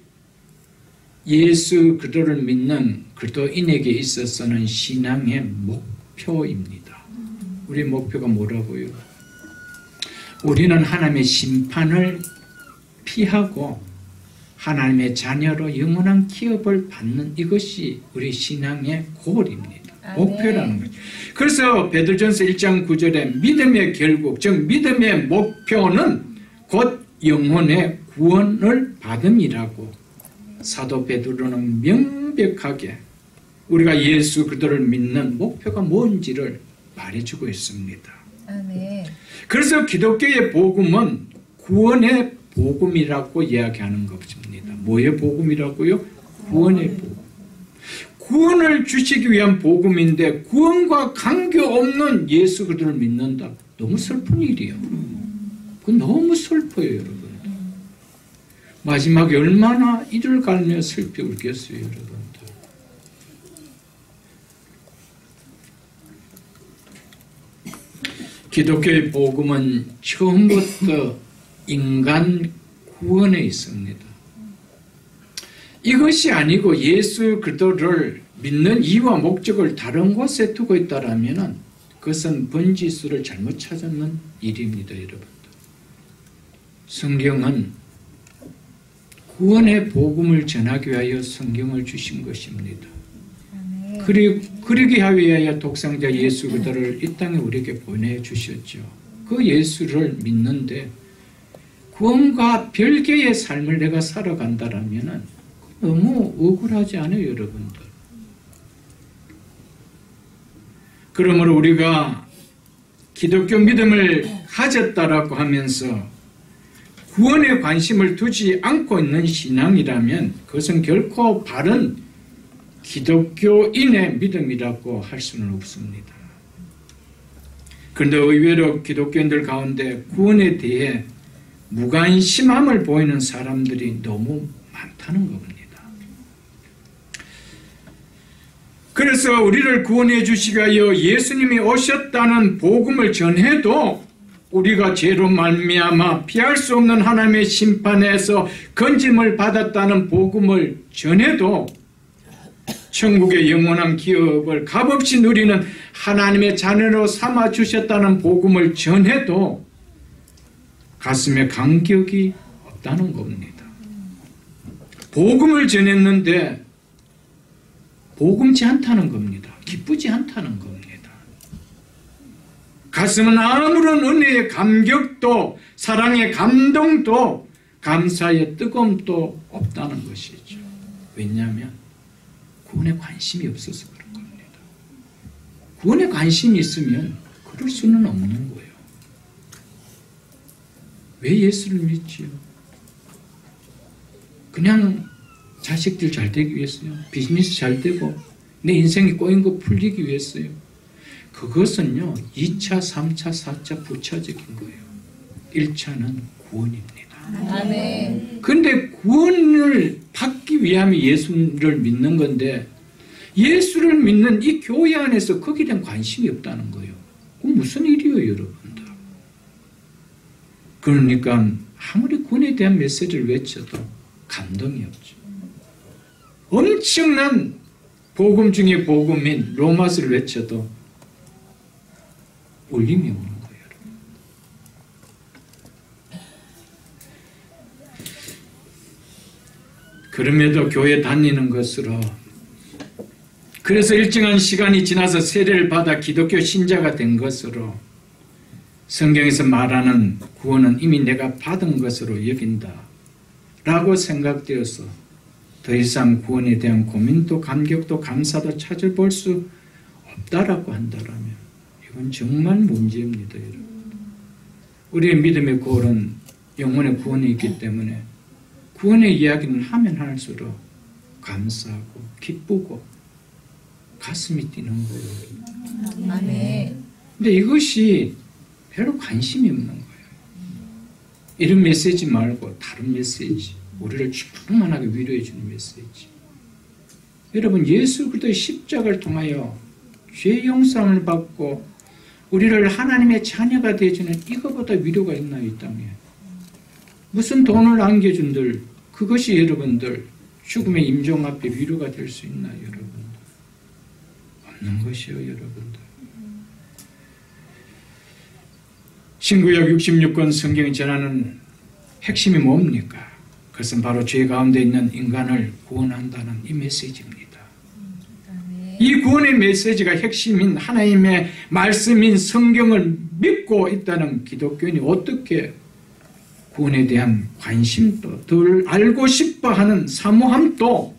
예수 그리스도를 믿는 그리스도인에게 있어서는 신앙의 목표입니다. 우리 목표가 뭐라고요? 우리는 하나님의 심판을 피하고 하나님의 자녀로 영원한 기업을 받는 이것이 우리 신앙의 골입니다. 목표라는 거죠. 그래서 베드로전서 1장 9절에 믿음의 결국, 즉 믿음의 목표는 곧 영혼의 구원을 받음이라고 사도 베드로는 명백하게 우리가 예수 그리스도를 믿는 목표가 뭔지를 말해주고 있습니다. 아멘. 그래서 기독교의 복음은 구원의 복음이라고 이야기하는 것입니다. 뭐의 복음이라고요? 구원의 복음. 구원을 주시기 위한 복음인데 구원과 관계없는 예수 그리스도를 믿는다. 너무 슬픈 일이에요. 그건 너무 슬퍼요, 여러분. 마지막에 얼마나 이를 갈며 슬피 울겠어요, 여러분들. 기독교의 복음은 처음부터 인간 구원에 있습니다. 이것이 아니고 예수 그리스도를 믿는 이유와 목적을 다른 곳에 두고 있다면 그것은 번지수를 잘못 찾는 일입니다, 여러분들. 성경은 구원의 복음을 전하기 위하여 성경을 주신 것입니다. 그러기 위하여 독생자 예수 그리스도를 이 땅에 우리에게 보내주셨죠. 그 예수를 믿는데 구원과 별개의 삶을 내가 살아간다면 너무 억울하지 않아요, 여러분들? 그러므로 우리가 기독교 믿음을 가졌다라고 하면서 구원에 관심을 두지 않고 있는 신앙이라면 그것은 결코 바른 기독교인의 믿음이라고 할 수는 없습니다. 그런데 의외로 기독교인들 가운데 구원에 대해 무관심함을 보이는 사람들이 너무 많다는 겁니다. 그래서 우리를 구원해 주시기 위하여 예수님이 오셨다는 복음을 전해도 우리가 죄로 말미암아 피할 수 없는 하나님의 심판에서 건짐을 받았다는 복음을 전해도 천국의 영원한 기업을 값없이 누리는 하나님의 자녀로 삼아주셨다는 복음을 전해도 가슴에 감격이 없다는 겁니다. 복음을 전했는데 복음지 않다는 겁니다. 기쁘지 않다는 겁니다. 가슴은 아무런 은혜의 감격도 사랑의 감동도 감사의 뜨거움도 없다는 것이죠. 왜냐하면 구원에 관심이 없어서 그런 겁니다. 구원에 관심이 있으면 그럴 수는 없는 거예요. 왜 예수를 믿지요? 그냥 자식들 잘 되기 위해서요. 비즈니스 잘 되고 내 인생이 꼬인 거 풀리기 위해서요. 그것은요 2차, 3차, 4차 부차적인 거예요. 1차는 구원입니다. 아멘. 그런데 구원을 받기 위하면 예수를 믿는 건데 예수를 믿는 이 교회 안에서 거기에 대한 관심이 없다는 거예요. 그건 무슨 일이에요, 여러분들? 그러니까 아무리 구원에 대한 메시지를 외쳐도 감동이 없죠. 엄청난 복음 중에 복음인 로마서를 외쳐도 울림이 없는 거예요. 그럼에도 교회 다니는 것으로, 그래서 일정한 시간이 지나서 세례를 받아 기독교 신자가 된 것으로 성경에서 말하는 구원은 이미 내가 받은 것으로 여긴다 라고 생각되어서 더 이상 구원에 대한 고민도 감격도 감사도 찾아볼 수 없다라고 한다면 이건 정말 문제입니다. 여러분. 우리의 믿음의 골은 영혼의 구원이 있기 때문에 구원의 이야기는 하면 할수록 감사하고 기쁘고 가슴이 뛰는 거예요. 아멘. 근데 이것이 별로 관심이 없는 거예요. 이런 메시지 말고 다른 메시지, 우리를 충만하게 위로해 주는 메시지. 여러분, 예수 그리스도의 십자가를 통하여 죄 용서를 받고 우리를 하나님의 자녀가 되어주는 이거보다 위로가 있나요, 이 땅에? 무슨 돈을 안겨준들 그것이 여러분들 죽음의 임종 앞에 위로가 될 수 있나요, 여러분? 없는 것이요, 여러분들. 신구약 66권 성경이 전하는 핵심이 뭡니까? 그것은 바로 죄 가운데 있는 인간을 구원한다는 이 메시지입니다. 이 구원의 메시지가 핵심인 하나님의 말씀인 성경을 믿고 있다는 기독교인이 어떻게 구원에 대한 관심도 덜 알고 싶어하는 사모함도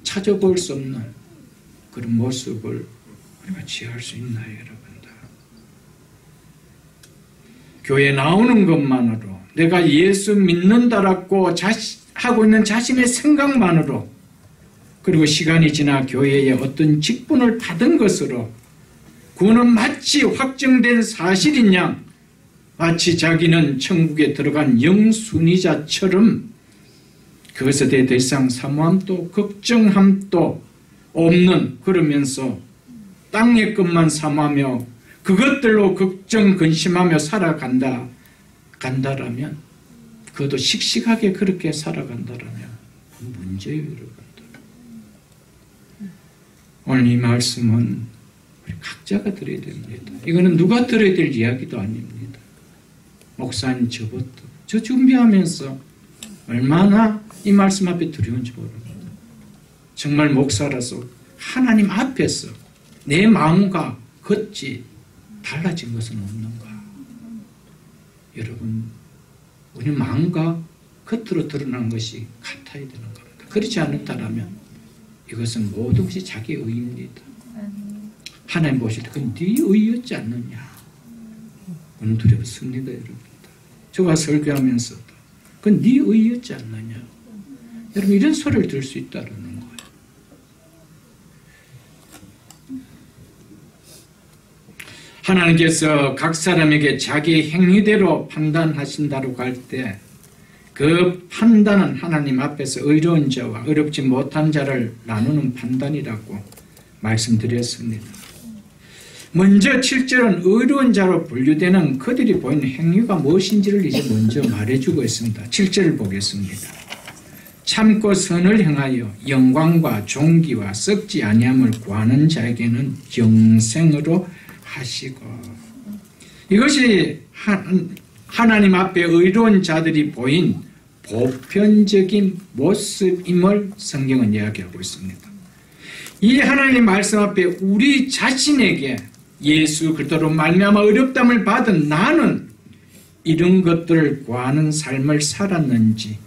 찾아볼 수 없는 그런 모습을 우리가 취할 수 있나요, 여러분들? 교회에 나오는 것만으로 내가 예수 믿는다라고 하고 있는 자신의 생각만으로, 그리고 시간이 지나 교회에 어떤 직분을 받은 것으로 구원은 마치 확정된 사실인 양, 마치 자기는 천국에 들어간 영순위자처럼 그것에 대해 더 이상 사모함도 걱정함도 없는, 그러면서 땅의 것만 사모하며 그것들로 걱정 근심하며 간다라면, 그것도 씩씩하게 그렇게 살아간다라면 문제예요, 여러분들. 오늘 이 말씀은 우리 각자가 들어야 됩니다. 이거는 누가 들어야 될 이야기도 아닙니다. 목사님 저부터, 저 준비하면서 얼마나 이 말씀 앞에 두려운지 모릅니다. 정말 목사라서 하나님 앞에서 내 마음과 겉이 달라진 것은 없는가? 여러분, 우리 마음과 겉으로 드러나는 것이 같아야 되는 겁니다. 그렇지 않다면 이것은 모든 것이 자기의 의입니다. 하나님 보실 때 그건 네 의였지 않느냐? 그건 두렵습니다, 여러분. 저가 설교하면서도 그건 네 의였지 않느냐? 여러분, 이런 소리를 들을 수 있다는 거예요. 하나님께서 각 사람에게 자기 행위대로 판단하신다고 할 때 그 판단은 하나님 앞에서 의로운 자와 의롭지 못한 자를 나누는 판단이라고 말씀드렸습니다. 먼저 7절은 의로운 자로 분류되는 그들이 보이는 행위가 무엇인지를 이제 먼저 말해주고 있습니다. 7절을 보겠습니다. 참고 선을 행하여 영광과 존귀와 썩지 아니함을 구하는 자에게는 영생으로 하시고, 이것이 하나님 앞에 의로운 자들이 보인 보편적인 모습임을 성경은 이야기하고 있습니다. 이 하나님의 말씀 앞에 우리 자신에게 예수 그리스도로 말미암아 어렵담을 받은 나는 이런 것들을 구하는 삶을 살았는지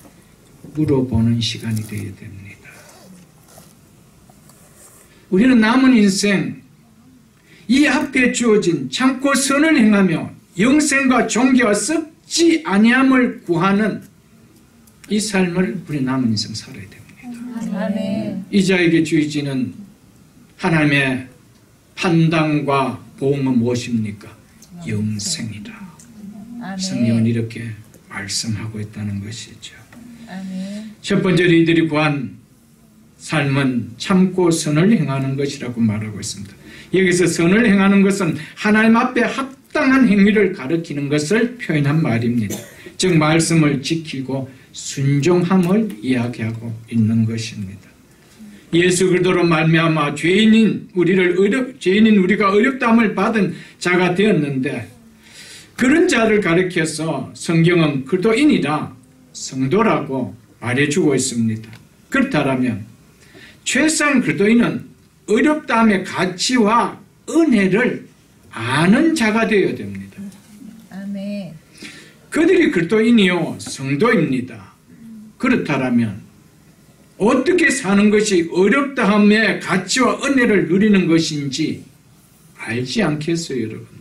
물어보는 시간이 되어야 됩니다. 우리는 남은 인생 이 앞에 주어진 참고 선을 행하며 영생과 존귀와 썩지 아니함을 구하는 이 삶을 우리 남은 인생 살아야 됩니다. 아멘. 이 자에게 주어지는 하나님의 판단과 보응은 무엇입니까? 영생이다. 성경은 이렇게 말씀하고 있다는 것이죠. 아멘. 첫 번째로 이들이 구한 삶은 참고 선을 행하는 것이라고 말하고 있습니다. 여기서 선을 행하는 것은 하나님 앞에 합당한 행위를 가리키는 것을 표현한 말입니다. 즉 말씀을 지키고 순종함을 이야기하고 있는 것입니다. 예수 그리스도로 말미암아 죄인인 우리가 어렵다함을 받은 자가 되었는데, 그런 자를 가리켜서 성경은 그리스도인이라 성도라고 말해주고 있습니다. 그렇다면 최소한 그리스도인은 어렵다함의 가치와 은혜를 아는 자가 되어야 됩니다. 아멘. 그들이 그리스도인이요 성도입니다. 그렇다면 어떻게 사는 것이 어렵다함의 가치와 은혜를 누리는 것인지 알지 않겠어요, 여러분들?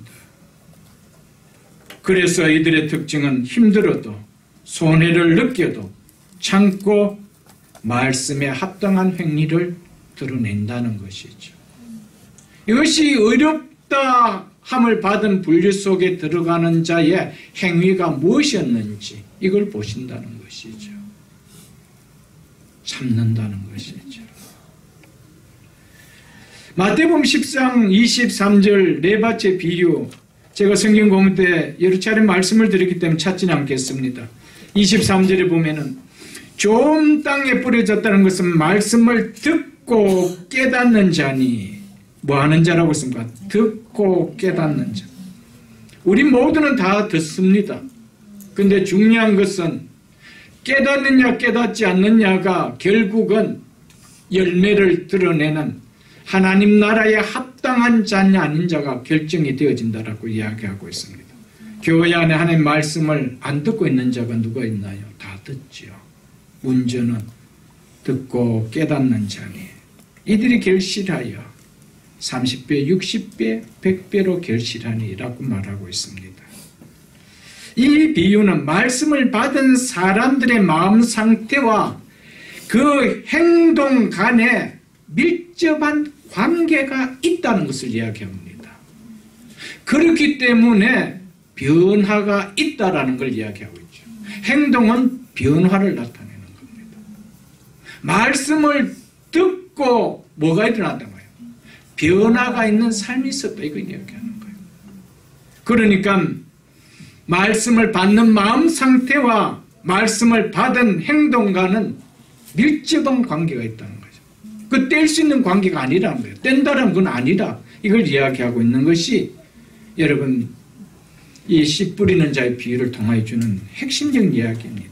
그래서 이들의 특징은 힘들어도 손해를 느껴도 참고 말씀에 합당한 행위를 드러낸다는 것이죠. 이것이 어렵다 함을 받은 분류 속에 들어가는 자의 행위가 무엇이었는지 이걸 보신다는 것이죠. 참는다는 것이죠. 마태복음 10장 23절 네 번째 비유, 제가 성경 공부 때 여러 차례 말씀을 드렸기 때문에 찾지는 않겠습니다. 23절에 보면은 좋은 땅에 뿌려졌다는 것은 말씀을 듣고 깨닫는 자니, 뭐 하는 자라고 했습니까? 듣고 깨닫는 자. 우리 모두는 다 듣습니다. 근데 중요한 것은 깨닫느냐 깨닫지 않느냐가 결국은 열매를 드러내는 하나님 나라에 합당한 자냐 아닌 자가 결정이 되어진다라고 이야기하고 있습니다. 교회 안에 하나님 말씀을 안 듣고 있는 자가 누가 있나요? 다 듣지요. 문제는 듣고 깨닫는 자니 이들이 결실하여 30배, 60배, 100배로 결실하니라고 말하고 있습니다. 이 비유는 말씀을 받은 사람들의 마음 상태와 그 행동 간에 밀접한 관계가 있다는 것을 이야기합니다. 그렇기 때문에 변화가 있다라는 걸 이야기하고 있죠. 행동은 변화를 나타내는 겁니다. 말씀을 듣고 뭐가 일어났단 말이에요? 변화가 있는 삶이 있었다, 이걸 이야기하는 거예요. 그러니까 말씀을 받는 마음 상태와 말씀을 받은 행동과는 밀접한 관계가 있다는 거죠. 그 뗄 수 있는 관계가 아니라는 거예요. 뗀다는 건 아니라, 이걸 이야기하고 있는 것이 여러분 이 씨 뿌리는 자의 비유를 통하여 주는 핵심적인 이야기입니다.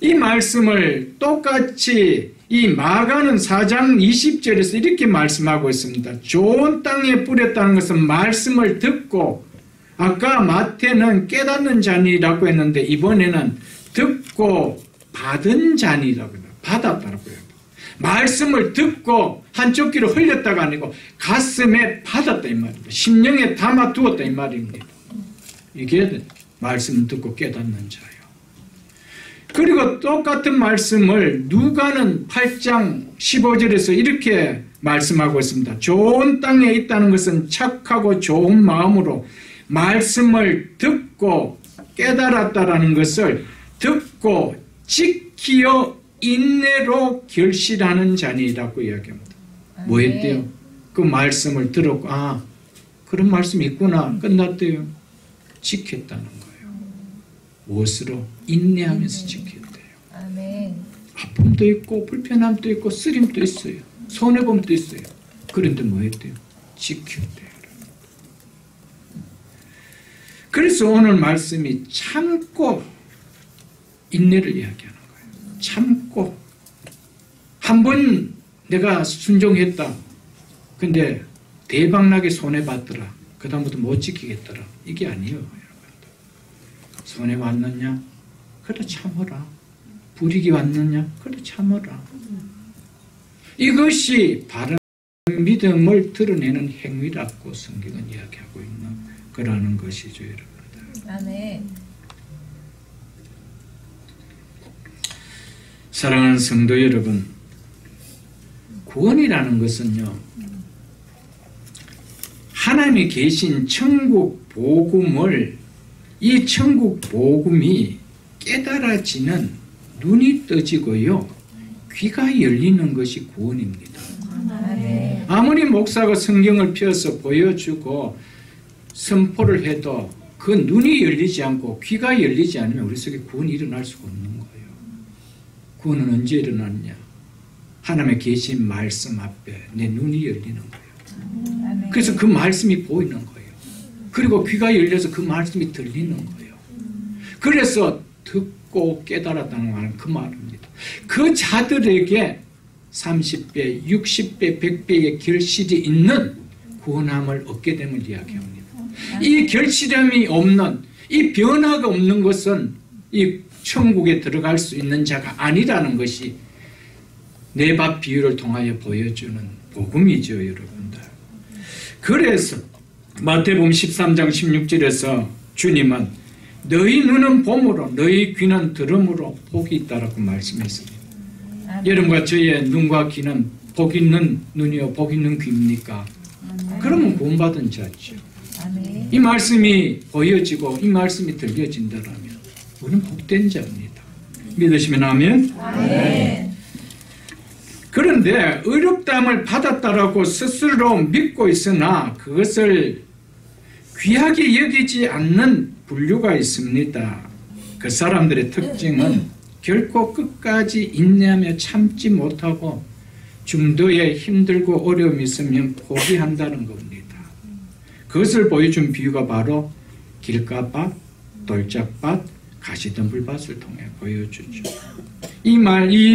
이 말씀을 똑같이 이 마가는 4장 20절에서 이렇게 말씀하고 있습니다. 좋은 땅에 뿌렸다는 것은 말씀을 듣고, 아까 마태는 깨닫는 자니라고 했는데 이번에는 듣고 받은 자니라고 해요. 받았다라고 해요. 말씀을 듣고 한쪽 귀로 흘렸다가 아니고 가슴에 받았다 이 말입니다. 심령에 담아두었다 이 말입니다. 이게 말씀을 듣고 깨닫는 자예요. 그리고 똑같은 말씀을 누가는 8장 15절에서 이렇게 말씀하고 있습니다. 좋은 땅에 있다는 것은 착하고 좋은 마음으로 말씀을 듣고 깨달았다라는 것을 듣고 지키어 인내로 결실하는 자니라고 이야기합니다. 뭐 했대요? 그 말씀을 들었고, 아, 그런 말씀이 있구나. 끝났대요. 지켰다는 거예요. 무엇으로? 인내하면서 지켰대요. 아멘. 아픔도 있고 불편함도 있고 쓰림도 있어요. 손해봄도 있어요. 그런데 뭐 했대요? 지켰대요. 그래서 오늘 말씀이 참고 인내를 이야기하는 거예요. 참고. 한 번 내가 순종했다. 근데 대박나게 손해봤더라. 그 다음부터 못 지키겠더라. 이게 아니에요, 여러분. 손해 왔느냐? 그래 참어라. 불이익이 왔느냐? 그래 참어라. 이것이 바른 믿음을 드러내는 행위라고 성경은 이야기하고 있는 거라는 것이죠, 여러분들. 아멘. 사랑하는 성도 여러분, 구원이라는 것은요, 하나님이 계신 천국 복음을 이 천국 복음이 깨달아지는 눈이 떠지고요, 귀가 열리는 것이 구원입니다. 아무리 목사가 성경을 펴서 보여주고 선포를 해도 그 눈이 열리지 않고 귀가 열리지 않으면 우리 속에 구원이 일어날 수가 없는 거예요. 구원은 언제 일어났냐? 하나님의 계신 말씀 앞에 내 눈이 열리는 거예요. 그래서 그 말씀이 보이는 거예요. 그리고 귀가 열려서 그 말씀이 들리는 거예요. 그래서 듣고 깨달았다는 말은 그 말입니다. 그 자들에게 30배, 60배, 100배의 결실이 있는 구원함을 얻게 됨을 이야기합니다. 이 결실함이 없는, 이 변화가 없는 것은 이 천국에 들어갈 수 있는 자가 아니라는 것이 내 밥 비유를 통하여 보여주는 복음이죠, 여러분들. 그래서 마태복음 13장 16절에서 주님은 너희 눈은 봄으로 너희 귀는 들음으로 복이 있다라고 말씀했습니다. 여러분과 저의 눈과 귀는 복 있는 눈이요 복 있는 귀입니까? 그러면 구원받은 자죠. 이 말씀이 보여지고 이 말씀이 들려진다면 우리는 복된 자입니다. 믿으시면 아멘? 아멘. 그런데 의롭다함을 받았다라고 스스로 믿고 있으나 그것을 귀하게 여기지 않는 분류가 있습니다. 그 사람들의 특징은 결코 끝까지 인내하며 참지 못하고 중도에 힘들고 어려움이 있으면 포기한다는 겁니다. 그것을 보여준 비유가 바로 길가밭, 돌짝밭, 가시덤불밭을 통해 보여주죠. 이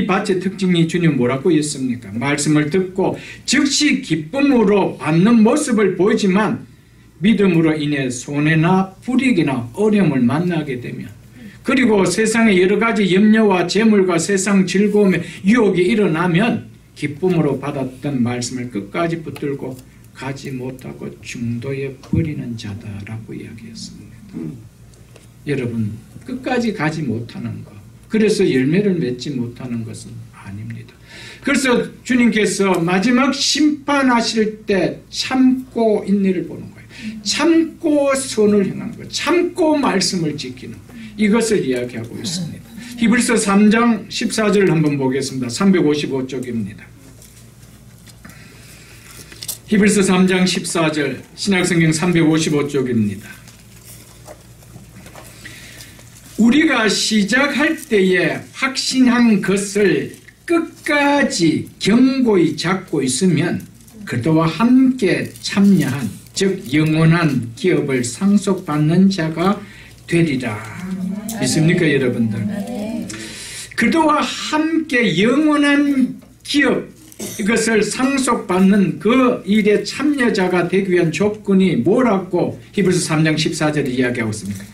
밭의 특징이 주님 뭐라고 했습니까? 말씀을 듣고 즉시 기쁨으로 받는 모습을 보이지만 믿음으로 인해 손해나 불이익이나 어려움을 만나게 되면, 그리고 세상의 여러 가지 염려와 재물과 세상 즐거움의 유혹이 일어나면 기쁨으로 받았던 말씀을 끝까지 붙들고 가지 못하고 중도에 버리는 자다라고 이야기했습니다. 여러분, 끝까지 가지 못하는 것, 그래서 열매를 맺지 못하는 것은 아닙니다. 그래서 주님께서 마지막 심판하실 때 참고 인내를 보는 거예요. 참고 선을 행하는 거예요. 참고 말씀을 지키는 거예요. 이것을 이야기하고 있습니다. 히브리서 3장 14절을 한번 보겠습니다. 355쪽입니다. 히브리서 3장 14절 신약성경 355쪽입니다. 우리가 시작할 때에 확신한 것을 끝까지 견고히 잡고 있으면 그도와 함께 참여한, 즉 영원한 기업을 상속받는 자가 되리라. 믿습니까, 여러분들? 그도와 함께 영원한 기업, 이것을 상속받는 그 일에 참여자가 되기 위한 조건이 뭐라고 히브리서 3장 14절에 이야기하고 있습니까?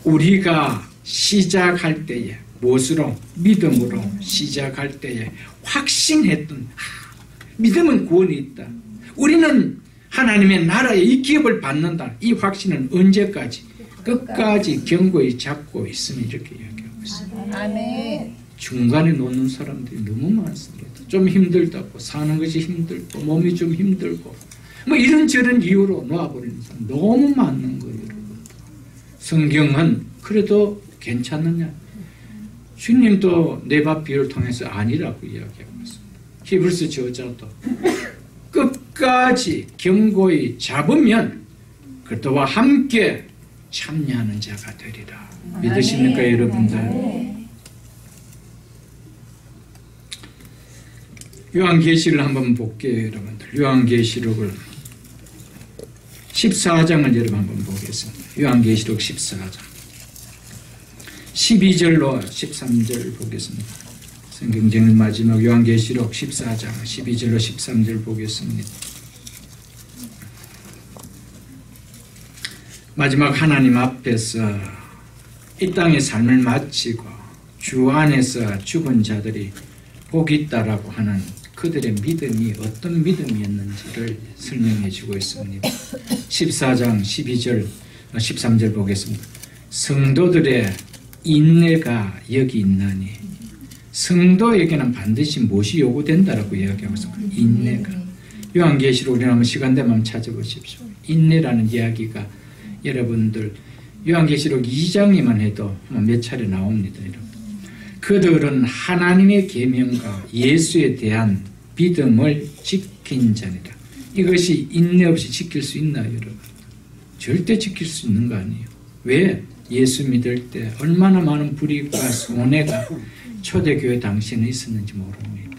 우리가 시작할 때에 무엇으로? 믿음으로 시작할 때에 확신했던, 믿음은 구원이 있다, 우리는 하나님의 나라에 이 기업을 받는다, 이 확신은 언제까지? 끝까지 견고히 잡고 있으면 이렇게 이야기하고 있습니다. 아멘. 중간에 놓는 사람들이 너무 많습니다. 좀 힘들다고, 사는 것이 힘들고, 몸이 좀 힘들고, 뭐 이런저런 이유로 놓아버리는 사람 너무 많은 거예요, 여러분. 성경은 그래도 괜찮느냐? 주님도 내 밥 비유를 통해서 아니라고 이야기하고 있습니다. 히브리서 저자도 끝까지 견고히 잡으면 그도와 함께 참여하는 자가 되리라. 믿으십니까, 여러분들? 요한계시를 한번 볼게요, 여러분들. 요한계시록을 14장을 여러분 한번 보겠습니다. 요한계시록 14장 12절로 13절 보겠습니다. 성경제는 마지막 요한계시록 14장 12절로 13절 보겠습니다. 마지막 하나님 앞에서 이 땅의 삶을 마치고 주 안에서 죽은 자들이 복이 있다라고 하는 그들의 믿음이 어떤 믿음이었는지를 설명해 주고 있습니다. 14장 12절 13절 보겠습니다. 성도들의 인내가 여기 있나니, 성도에게는 반드시 무엇이 요구된다라고 이야기하고 있습니다. 인내가. 요한계시록 우리 한번 시간 되면 찾아보십시오. 인내라는 이야기가 여러분들 요한계시록 2장에만 해도 몇 차례 나옵니다. 그들은 하나님의 계명과 예수에 대한 믿음을 지킨 자니라. 이것이 인내 없이 지킬 수 있나요, 여러분? 절대 지킬 수 있는 거 아니에요. 왜? 예수 믿을 때 얼마나 많은 불이익과 손해가 초대교회 당시에는 있었는지 모릅니다.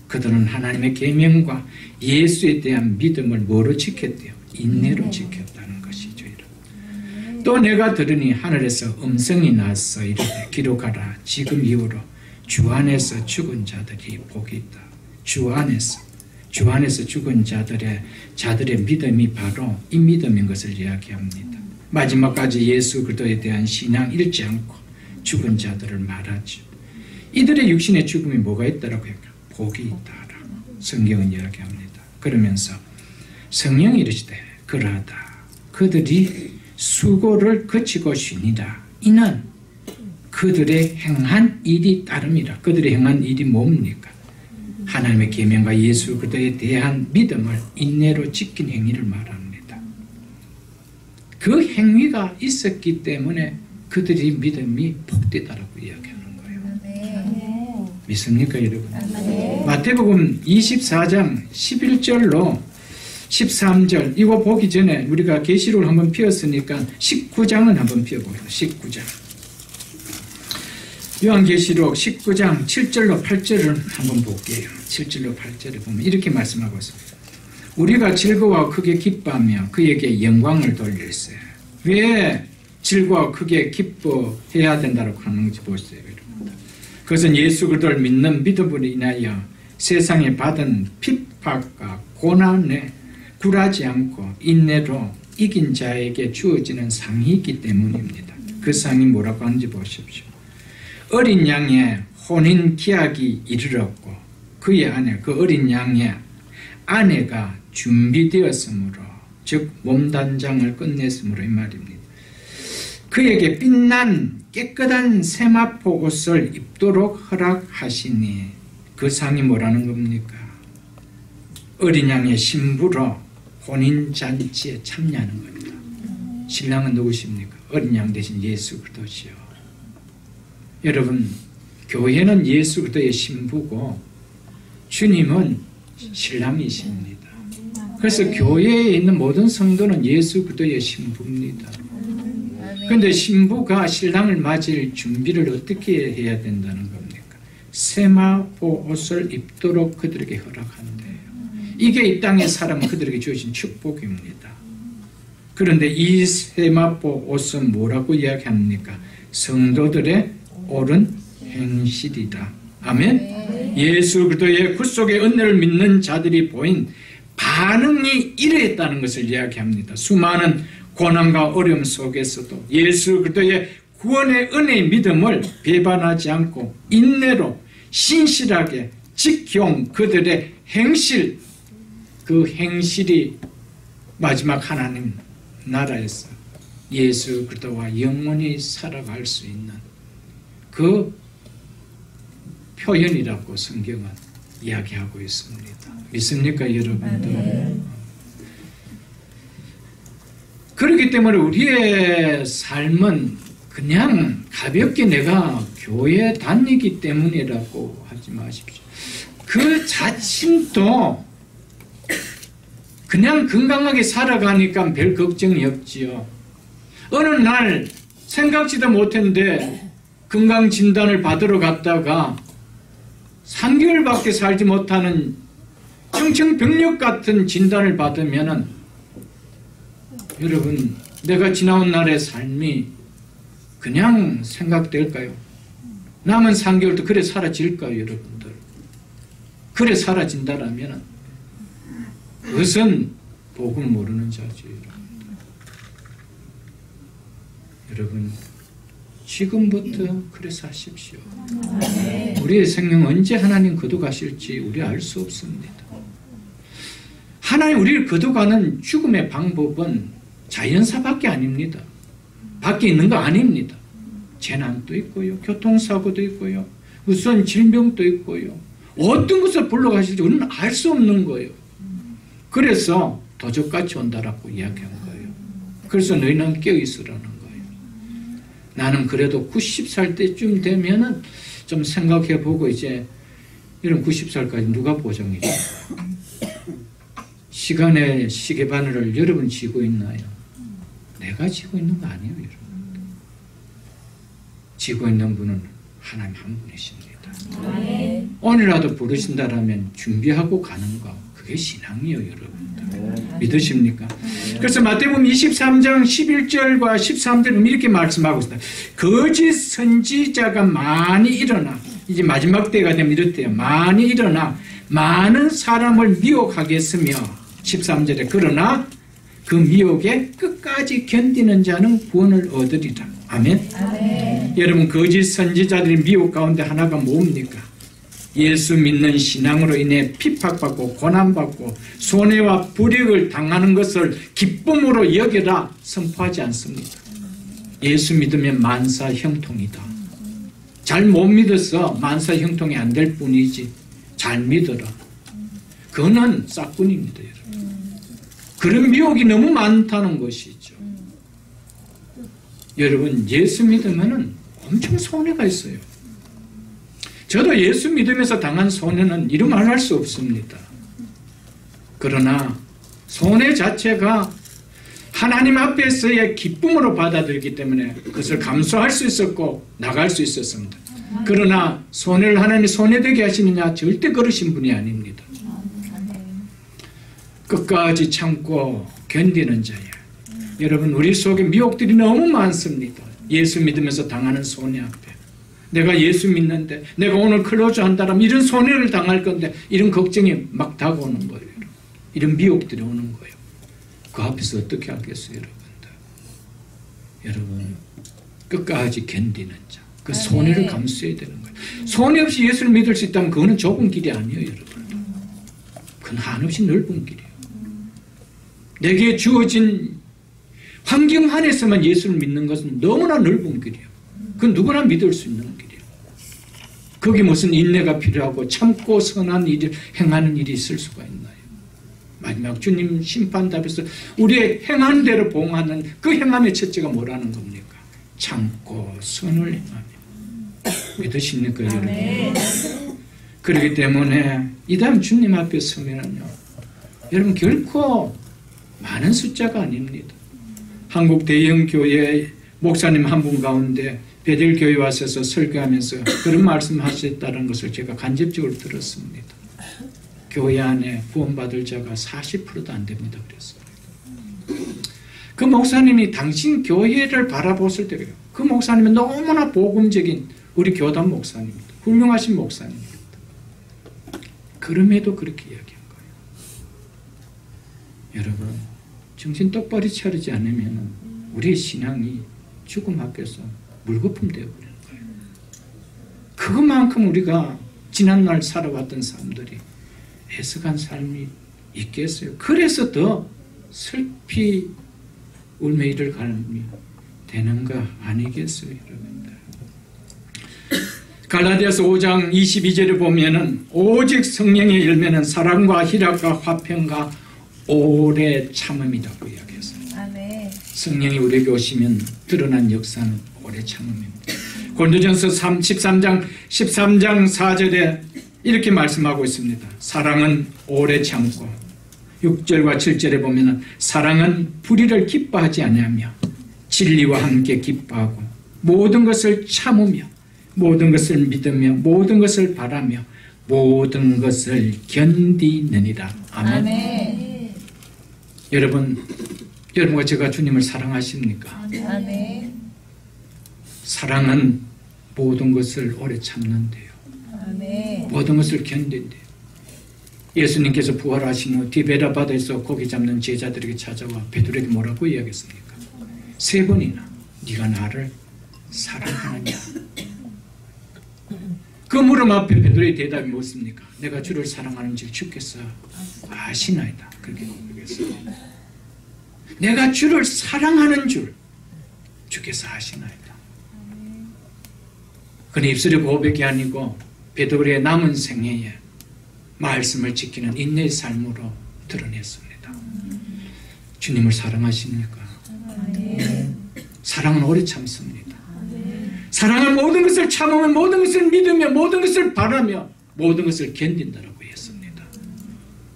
그들은 하나님의 계명과 예수에 대한 믿음을 뭐로 지켰대요? 인내로 지켰다는 것이죠. 여러분. 또 내가 들으니 하늘에서 음성이 나서 이르되 기록하라. 지금 이후로 주 안에서 죽은 자들이 복이 있다. 주 안에서 죽은 자들의 믿음이 바로 이 믿음인 것을 이야기합니다. 마지막까지 예수 그리스도에 대한 신앙 잃지 않고 죽은 자들을 말하죠. 이들의 육신의 죽음이 뭐가 있다라고 해요? 복이 있다라고 성경은 이야기합니다. 그러면서 성령이 이르시되 그러하다. 그들이 수고를 거치고 쉬니라. 이는 그들의 행한 일이 따름이라. 그들의 행한 일이 뭡니까? 하나님의 계명과 예수 그리스도에 대한 믿음을 인내로 지킨 행위를 말합니다. 그 행위가 있었기 때문에 그들의 믿음이 복되다라고 이야기하는 거예요. 믿습니까, 여러분? 마태복음 24장 11절로 13절 이거 보기 전에 우리가 계시록을 한번 피웠으니까 19장은 한번 피워보겠습니다. 19장. 요한계시록 19장 7절로 8절을 한번 볼게요. 7절로 8절에 보면 이렇게 말씀하고 있습니다. 우리가 즐거워 크게 기뻐하며 그에게 영광을 돌릴세. 왜 즐거워 크게 기뻐해야 된다고 하는지 보세요. 그것은 예수 그리스도를 믿는 믿음으로 인하여 세상에 받은 핍박과 고난에 굴하지 않고 인내로 이긴 자에게 주어지는 상이 있기 때문입니다. 그 상이 뭐라고 하는지 보십시오. 어린 양의 혼인 기약이 이르렀고 그의 아내, 그 어린 양의 아내가 준비되었으므로, 즉 몸단장을 끝냈으므로 이 말입니다. 그에게 빛난 깨끗한 세마포 옷을 입도록 허락하시니 그 상이 뭐라는 겁니까? 어린 양의 신부로 혼인잔치에 참여하는 겁니다. 신랑은 누구십니까? 어린 양 대신 예수 그리스도시요. 여러분, 교회는 예수 그리스도의 신부고 주님은 신랑이십니다. 그래서 교회에 있는 모든 성도는 예수 그리스도의 신부입니다. 그런데 신부가 신랑을 맞을 준비를 어떻게 해야 된다는 겁니까? 세마포 옷을 입도록 그들에게 허락한대요. 이게 이 땅에 살아면 그들에게 주어진 축복입니다. 그런데 이 세마포 옷은 뭐라고 이야기합니까? 성도들의 옳은 행실이다. 아멘. 예수 그리스도의 구속의 은혜를 믿는 자들이 보인 반응이 이러했다는 것을 이야기합니다. 수많은 고난과 어려움 속에서도 예수 그리스도의 구원의 은혜의 믿음을 배반하지 않고 인내로 신실하게 지켜온 그들의 행실, 그 행실이 마지막 하나님 나라에서 예수 그리스도와 영원히 살아갈 수 있는 그 표현이라고 성경은 이야기하고 있습니다. 믿습니까, 여러분들? 그렇기 때문에 우리의 삶은 그냥 가볍게 내가 교회 다니기 때문이라고 하지 마십시오. 그 자신도 그냥 건강하게 살아가니까 별 걱정이 없지요. 어느 날 생각지도 못했는데 건강진단을 받으러 갔다가 3개월밖에 살지 못하는 청천벽력 같은 진단을 받으면은 여러분, 내가 지나온 날의 삶이 그냥 생각될까요? 남은 3개월도 그래 사라질까요, 여러분들? 그래 사라진다라면 그것은 복을 모르는 자죠, 여러분. 지금부터 그래 사십시오. 우리의 생명 언제 하나님 거둬가실지 우리 알 수 없습니다. 하나님 우리를 거둬가는 죽음의 방법은 자연사밖에 아닙니다. 밖에 있는 거 아닙니다. 재난도 있고요, 교통사고도 있고요, 무슨 질병도 있고요, 어떤 것을 불러가실지 우리는 알 수 없는 거예요. 그래서 도적같이 온다라고 이야기한 거예요. 그래서 너희는 깨어있으라는 거예요. 나는 그래도 90살 때쯤 되면은 좀 생각해보고 이제 이런 90살까지 누가 보정이죠? 시간의 시계바늘을 여러분 쥐고 있나요? 내가 쥐고 있는 거 아니에요, 여러분. 쥐고 있는 분은 하나님 한 분이십니다. 오늘라도 부르신다라면 준비하고 가는 거, 그게 신앙이에요, 여러분들. 믿으십니까? 그래서 마태복음 23장 11절과 13절은 이렇게 말씀하고 있습니다. 거짓 선지자가 많이 일어나, 이제 마지막 때가 되면 이렇대요. 많이 일어나 많은 사람을 미혹하겠으며 13절에 그러나 그 미혹에 끝까지 견디는 자는 구원을 얻으리라. 아멘. 아멘. 여러분, 거짓 선지자들의 미혹 가운데 하나가 뭡니까? 예수 믿는 신앙으로 인해 핍박받고 고난받고 손해와 불이익을 당하는 것을 기쁨으로 여겨라 선포하지 않습니다. 예수 믿으면 만사 형통이다. 잘 못 믿어서 만사 형통이 안 될 뿐이지 잘 믿어라. 그거는 싹군입니다, 여러분. 그런 미혹이 너무 많다는 것이죠. 여러분, 예수 믿으면 엄청 손해가 있어요. 저도 예수 믿으면서 당한 손해는 이루 말할 수 없습니다. 그러나 손해 자체가 하나님 앞에서의 기쁨으로 받아들이기 때문에 그것을 감수할 수 있었고 나갈 수 있었습니다. 그러나 손해를 하나님이 손해되게 하시느냐? 절대 그러신 분이 아닙니다. 끝까지 참고 견디는 자예요. 여러분, 우리 속에 미혹들이 너무 많습니다. 예수 믿으면서 당하는 손해 앞에. 내가 예수 믿는데 내가 오늘 클로즈 한다면 이런 손해를 당할 건데 이런 걱정이 막 다가오는 거예요. 이런 미혹들이 오는 거예요. 그 앞에서 어떻게 하겠어요, 여러분들? 여러분, 끝까지 견디는 자. 그 손해를 감수해야 되는 거예요. 손해 없이 예수를 믿을 수 있다면 그거는 좁은 길이 아니에요, 여러분. 그건 한없이 넓은 길이에요. 내게 주어진 환경 안에서만 예수를 믿는 것은 너무나 넓은 길이에요. 그건 누구나 믿을 수 있는 길이에요. 거기 무슨 인내가 필요하고 참고 선한 일을 행하는 일이 있을 수가 있나요? 마지막 주님 심판답에서 우리의 행한 대로 봉하는 그 행함의 첫째가 뭐라는 겁니까? 참고 선을 행하며. 믿으십니까, 여러분? 그렇기 때문에 이 다음 주님 앞에 서면은요, 여러분 결코 많은 숫자가 아닙니다. 한국 대형교회 목사님 한 분 가운데 베델교회 와서 설교하면서 그런 말씀하셨다는 것을 제가 간접적으로 들었습니다. 교회 안에 구원받을 자가 40%도 안 됩니다. 그랬어요. 그 목사님이 당신 교회를 바라보실 때 그래요. 그 목사님은 너무나 복음적인 우리 교단 목사님입니다. 훌륭하신 목사님입니다. 그럼에도 그렇게 이야기한 거예요. 여러분, 정신 똑바로 차리지 않으면 우리의 신앙이 죽음 앞에서 물거품 되어버리는 거예요. 그것만큼 우리가 지난날 살아왔던 사람들이 애석한 삶이 있겠어요. 그래서 더 슬피 울며 이를 갈미 되는 거 아니겠어요, 여러분들? 갈라디아서 5장 22절에 보면은 오직 성령의 열매는 사랑과 희락과 화평과 오래 참음이라고 이야기했어요. 아멘. 성령이 우리에게 오시면 드러난 역사는 오래 참음입니다. 고린도전서 13장 4절에 이렇게 말씀하고 있습니다. 사랑은 오래 참고 6절과 7절에 보면 사랑은 불의를 기뻐하지 아니하며 진리와 함께 기뻐하고 모든 것을 참으며 모든 것을 믿으며 모든 것을 바라며 모든 것을 견디느니라. 아멘. 아멘. 여러분과 제가 주님을 사랑하십니까? 아멘. 사랑은 모든 것을 오래 참는데요. 아멘. 모든 것을 견딘대요. 예수님께서 부활하신 후 디베라 바다에서 고기 잡는 제자들에게 찾아와 베드로에게 뭐라고 이야기했습니까? 3번이나 네가 나를 사랑하느냐? 그 물음 앞에 베드로의 대답이 무엇입니까? 내가 주를 사랑하는 줄 주께서 아시나이다. 그렇게 고백했어요. 내가 주를 사랑하는 줄 주께서 아시나이다. 그는 입술의 고백이 아니고 베드로의 남은 생애에 말씀을 지키는 인내의 삶으로 드러냈습니다. 주님을 사랑하십니까? 아멘. 사랑은 오래 참습니다. 사랑은 모든 것을 참으며 모든 것을 믿으며 모든 것을 바라며 모든 것을 견딘다라고 했습니다.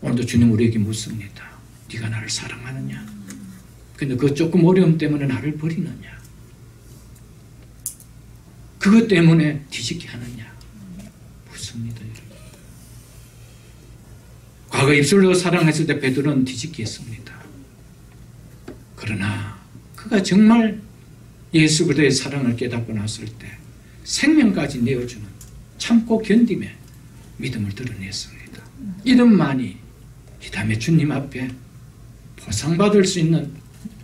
오늘도 주님 우리에게 묻습니다. 네가 나를 사랑하느냐? 근데 그 조금 어려움 때문에 나를 버리느냐? 그것 때문에 뒤집게 하느냐? 묻습니다. 여러분. 과거 입술로 사랑했을 때 베드로는 뒤집게 했습니다. 그러나 그가 정말 예수 그리스도의 사랑을 깨닫고 났을 때 생명까지 내어주는 참고 견딤의 믿음을 드러냈습니다. 이름만이 이 다음에 주님 앞에 보상받을 수 있는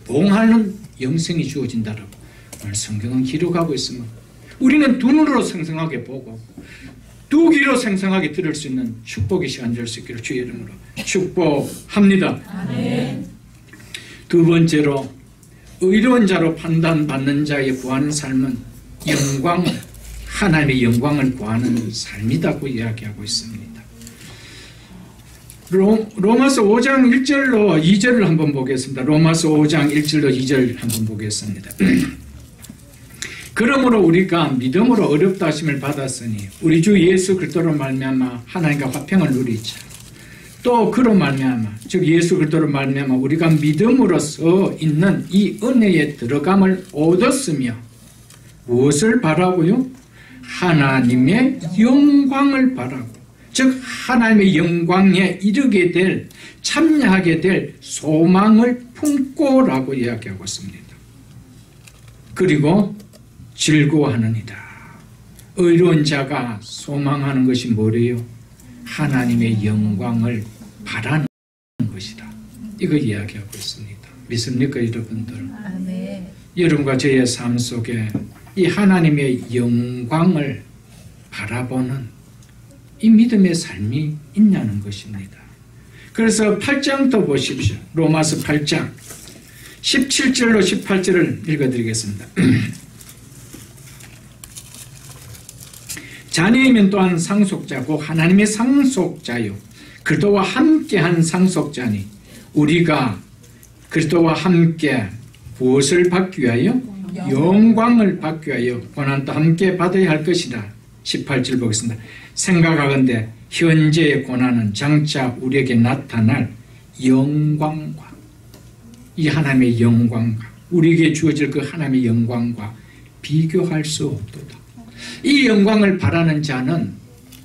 봉하는 영생이 주어진다라고 오늘 성경은 기록하고 있으면 우리는 두 눈으로 생생하게 보고 두 귀로 생생하게 들을 수 있는 축복의 시간 될 수 있기를 주의 이름으로 축복합니다. 아멘. 두 번째로 의로운 자로 판단받는 자의 구하는 삶은 영광, 하나님의 영광을 구하는 삶이라고 이야기하고 있습니다. 로마서 5장 1절로 2절을 한번 보겠습니다. 로마서 5장 1절로 2절 한번 보겠습니다. 그러므로 우리가 믿음으로 어렵다 하심을 받았으니 우리 주 예수 그리스도로 말미암아 하나님과 화평을 누리자. 또 그로 말미암아 즉 예수 그리스도로 말미암아 우리가 믿음으로써 있는 이 은혜에 들어감을 얻었으며 무엇을 바라고요? 하나님의 영광을 바라고 즉 하나님의 영광에 이르게 될 참여하게 될 소망을 품고라고 이야기하고 있습니다. 그리고 즐거워하느니라. 의로운 자가 소망하는 것이 뭐래요? 하나님의 영광을 바라는 것이다. 이거 이야기하고 있습니다. 믿습니까 여러분들? 아멘. 여러분과 저의 삶 속에 이 하나님의 영광을 바라보는 이 믿음의 삶이 있냐는 것입니다. 그래서 8장도 보십시오. 로마서 8장 17절로 18절을 읽어드리겠습니다. 자녀이면 또한 상속자고 하나님의 상속자요 그리스도와 함께한 상속자니 우리가 그리스도와 함께 무엇을 받기 위하여? 영광을 받기 위하여 고난도 함께 받아야 할 것이라. 18절 보겠습니다. 생각하건대 현재의 고난은 장차 우리에게 나타날 영광과 이 하나님의 영광과 우리에게 주어질 그 하나님의 영광과 비교할 수 없도다. 이 영광을 바라는 자는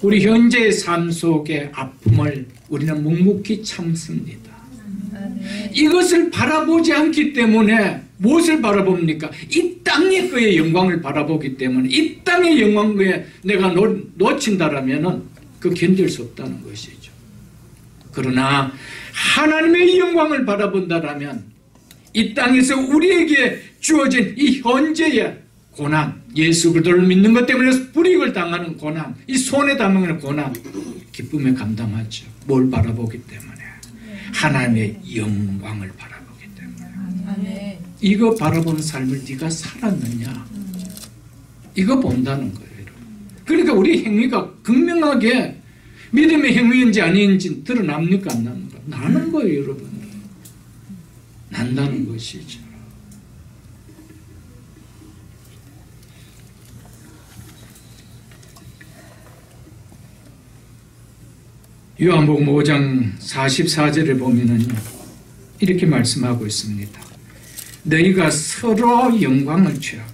우리 현재의 삶 속의 아픔을 우리는 묵묵히 참습니다. 이것을 바라보지 않기 때문에 무엇을 바라봅니까? 이 땅의 그의 영광을 바라보기 때문에 이 땅의 영광에 내가 놓친다라면 그 견딜 수 없다는 것이죠. 그러나 하나님의 영광을 바라본다라면 이 땅에서 우리에게 주어진 이 현재의 고난, 예수 그리스도를 믿는 것 때문에 불이익을 당하는 고난, 이 손에 담는 고난, 기쁨에 감당하죠. 뭘 바라보기 때문에? 하나님의 영광을 바라보기 때문에. 이거 바라보는 삶을 네가 살았느냐? 이거 본다는 거예요. 그러니까 우리 행위가 극명하게 믿음의 행위인지 아닌지 드러납니까? 안 나는가? 나는 거예요, 여러분. 난다는 것이죠. 요한복음 5장 44절을 보면은 이렇게 말씀하고 있습니다. 너희가 서로 영광을 취하고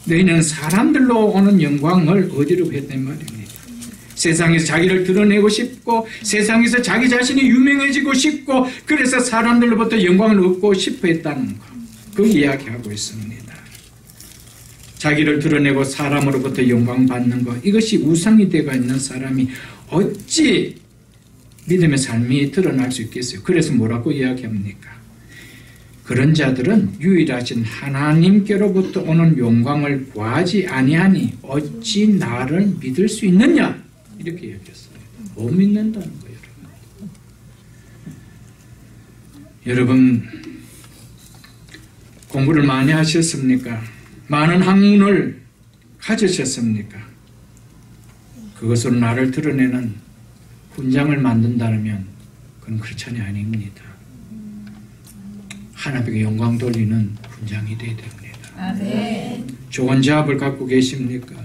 너희는 사람들로 오는 영광을 어디로 했단 말입니다. 세상에서 자기를 드러내고 싶고 세상에서 자기 자신이 유명해지고 싶고 그래서 사람들로부터 영광을 얻고 싶어 했다는 것. 그 이야기하고 있습니다. 자기를 드러내고 사람으로부터 영광 받는 것. 이것이 우상이 되어 있는 사람이 어찌 믿음의 삶이 드러날 수 있겠어요? 그래서 뭐라고 이야기합니까? 그런 자들은 유일하신 하나님께로부터 오는 영광을 구하지 아니하니 어찌 나를 믿을 수 있느냐? 이렇게 얘기했어요. 못 믿는다는 거예요, 여러분. 공부를 많이 하셨습니까? 많은 학문을 가지셨습니까? 그것으로 나를 드러내는 훈장을 만든다면 그건 크리스찬이 아닙니다. 하나님께 영광 돌리는 훈장이 되어야 됩니다. 아멘. 좋은 잡을 갖고 계십니까?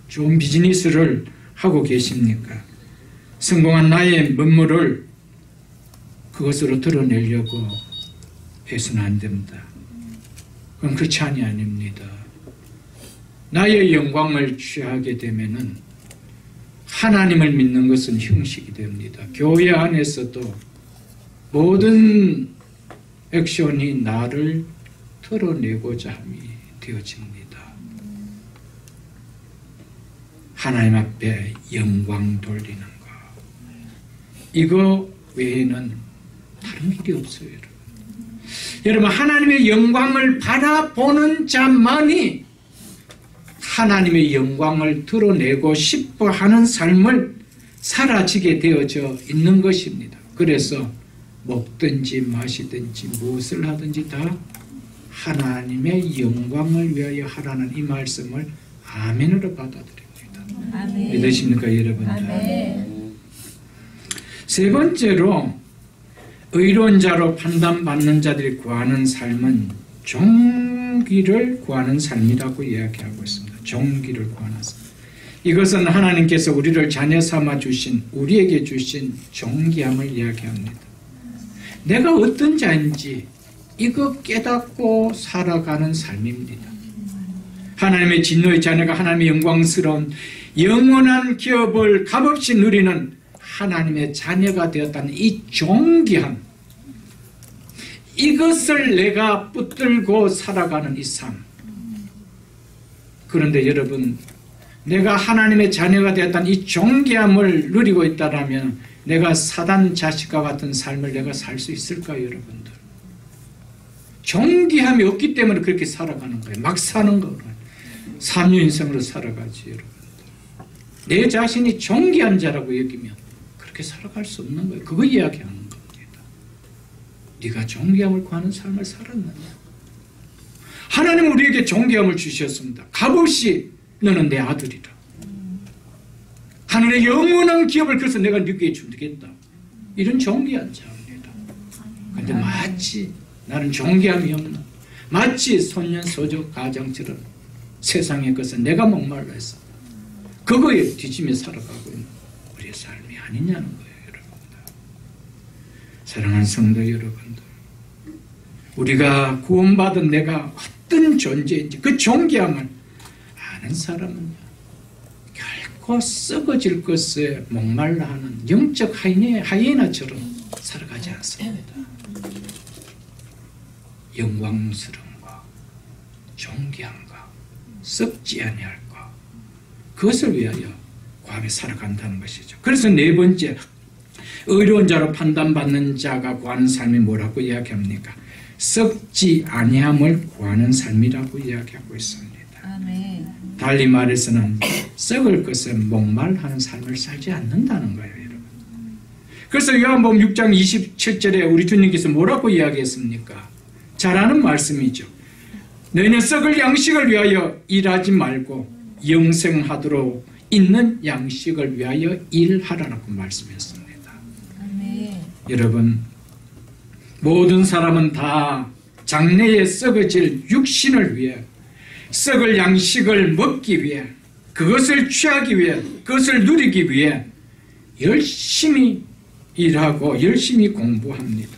좋은 비즈니스를 하고 계십니까? 성공한 나의 면모를 그것으로 드러내려고 해서는 안 됩니다. 그건 그렇지 아닙니다. 나의 영광을 취하게 되면은 하나님을 믿는 것은 형식이 됩니다. 교회 안에서도 모든 액션이 나를 드러내고자 함이 되어집니다. 하나님 앞에 영광 돌리는 것, 이거 외에는 다른 길이 없어요. 여러분, 하나님의 영광을 바라보는 자만이 하나님의 영광을 드러내고 싶어 하는 삶을 사라지게 되어져 있는 것입니다. 그래서 먹든지 마시든지 무엇을 하든지 다 하나님의 영광을 위하여 하라는 이 말씀을 아멘으로 받아들입니다. 아멘. 믿으십니까, 여러분들? 아멘. 세 번째로 의로운 자로 판단받는 자들이 구하는 삶은 종기를 구하는 삶이라고 이야기하고 있습니다. 종기를 구하는 삶. 이것은 하나님께서 우리를 자녀 삼아 주신, 우리에게 주신 종기함을 이야기합니다. 내가 어떤 자인지 이거 깨닫고 살아가는 삶입니다. 하나님의 진노의 자녀가 하나님의 영광스러운 영원한 기업을 값없이 누리는 하나님의 자녀가 되었다는 이 존귀함, 이것을 내가 붙들고 살아가는 이 삶. 그런데 여러분, 내가 하나님의 자녀가 되었다는 이 존귀함을 누리고 있다면 내가 사단 자식과 같은 삶을 내가 살 수 있을까요, 여러분들? 존귀함이 없기 때문에 그렇게 살아가는 거예요. 막 사는 거예요. 삼류인생으로 살아가지, 여러분들. 내 자신이 존귀한 자라고 여기면 그렇게 살아갈 수 없는 거예요. 그거 이야기하는 겁니다. 네가 존귀함을 구하는 삶을 살았느냐? 하나님은 우리에게 존귀함을 주셨습니다. 값없이 너는 내 아들이라. 하늘의 영원한 기업을 그래서 내가 네게 주겠다. 이런 존귀한 자입니다. 그런데 마치 나는 존귀함이 없는, 마치 손녀소조 가정처럼 세상의 것은 내가 목말라 해서 그거에 뒤집며 살아가고 있는 우리의 삶이 아니냐는 거예요, 여러분들. 사랑하는 성도 여러분들, 우리가 구원받은 내가 어떤 존재인지 그 존귀함을 아는 사람은 결코 썩어질 것에 목말라 하는 영적 하이에나처럼 살아가지 않습니다. 영광스러움과 존귀함과 썩지 아니할까, 그것을 위하여 구하며 살아간다는 것이죠. 그래서 네 번째, 의로운 자로 판단받는 자가 구하는 삶이 뭐라고 이야기합니까? 썩지 아니함을 구하는 삶이라고 이야기하고 있습니다. 아멘. 달리 말해서는 썩을 것에 목말하는 삶을 살지 않는다는 거예요, 여러분. 그래서 요한복음 6장 27절에 우리 주님께서 뭐라고 이야기했습니까? 잘 아는 말씀이죠. 너희는 썩을 양식을 위하여 일하지 말고 영생하도록 있는 양식을 위하여 일하라고 말씀했습니다. 아멘. 여러분, 모든 사람은 다 장래에 썩어질 육신을 위해, 썩을 양식을 먹기 위해, 그것을 취하기 위해, 그것을 누리기 위해 열심히 일하고 열심히 공부합니다.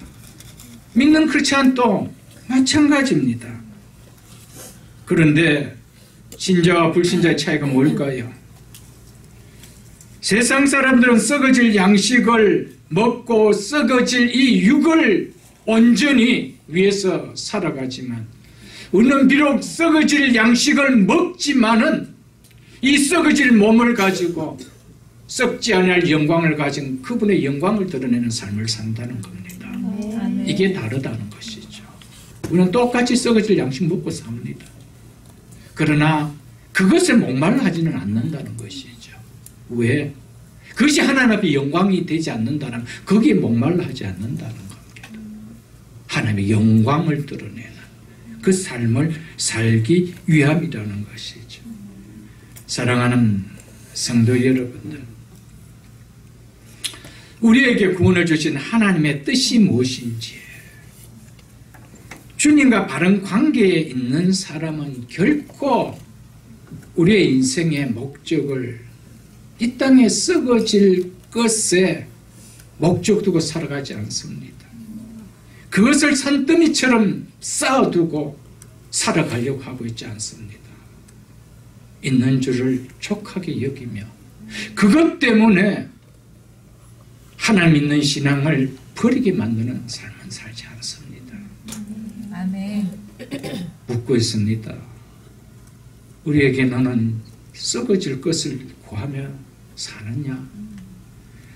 믿는 크리스찬도 마찬가지입니다. 그런데 신자와 불신자의 차이가 뭘까요? 세상 사람들은 썩어질 양식을 먹고 썩어질 이 육을 온전히 위해서 살아가지만, 우리는 비록 썩어질 양식을 먹지만은 이 썩어질 몸을 가지고 썩지 않을 영광을 가진 그분의 영광을 드러내는 삶을 산다는 겁니다. 아멘. 이게 다르다는 것이죠. 우리는 똑같이 썩어질 양식 먹고 삽니다. 그러나 그것을 목말라 하지는 않는다는 것이죠. 왜? 그것이 하나님 앞에 영광이 되지 않는다는, 거기에 목말라 하지 않는다는 겁니다. 하나님의 영광을 드러내는 그 삶을 살기 위함이라는 것이죠. 사랑하는 성도 여러분들, 우리에게 구원을 주신 하나님의 뜻이 무엇인지, 주님과 바른 관계에 있는 사람은 결코 우리의 인생의 목적을 이 땅에 썩어질 것에 목적 두고 살아가지 않습니다. 그것을 산더미처럼 쌓아두고 살아가려고 하고 있지 않습니다. 있는 줄을 족하게 여기며 그것 때문에 하나님 있는 신앙을 버리게 만드는 삶은 살지 않습니다. 아멘. 묻고 있습니다. 우리에게 너는 썩어질 것을 구하며 사느냐?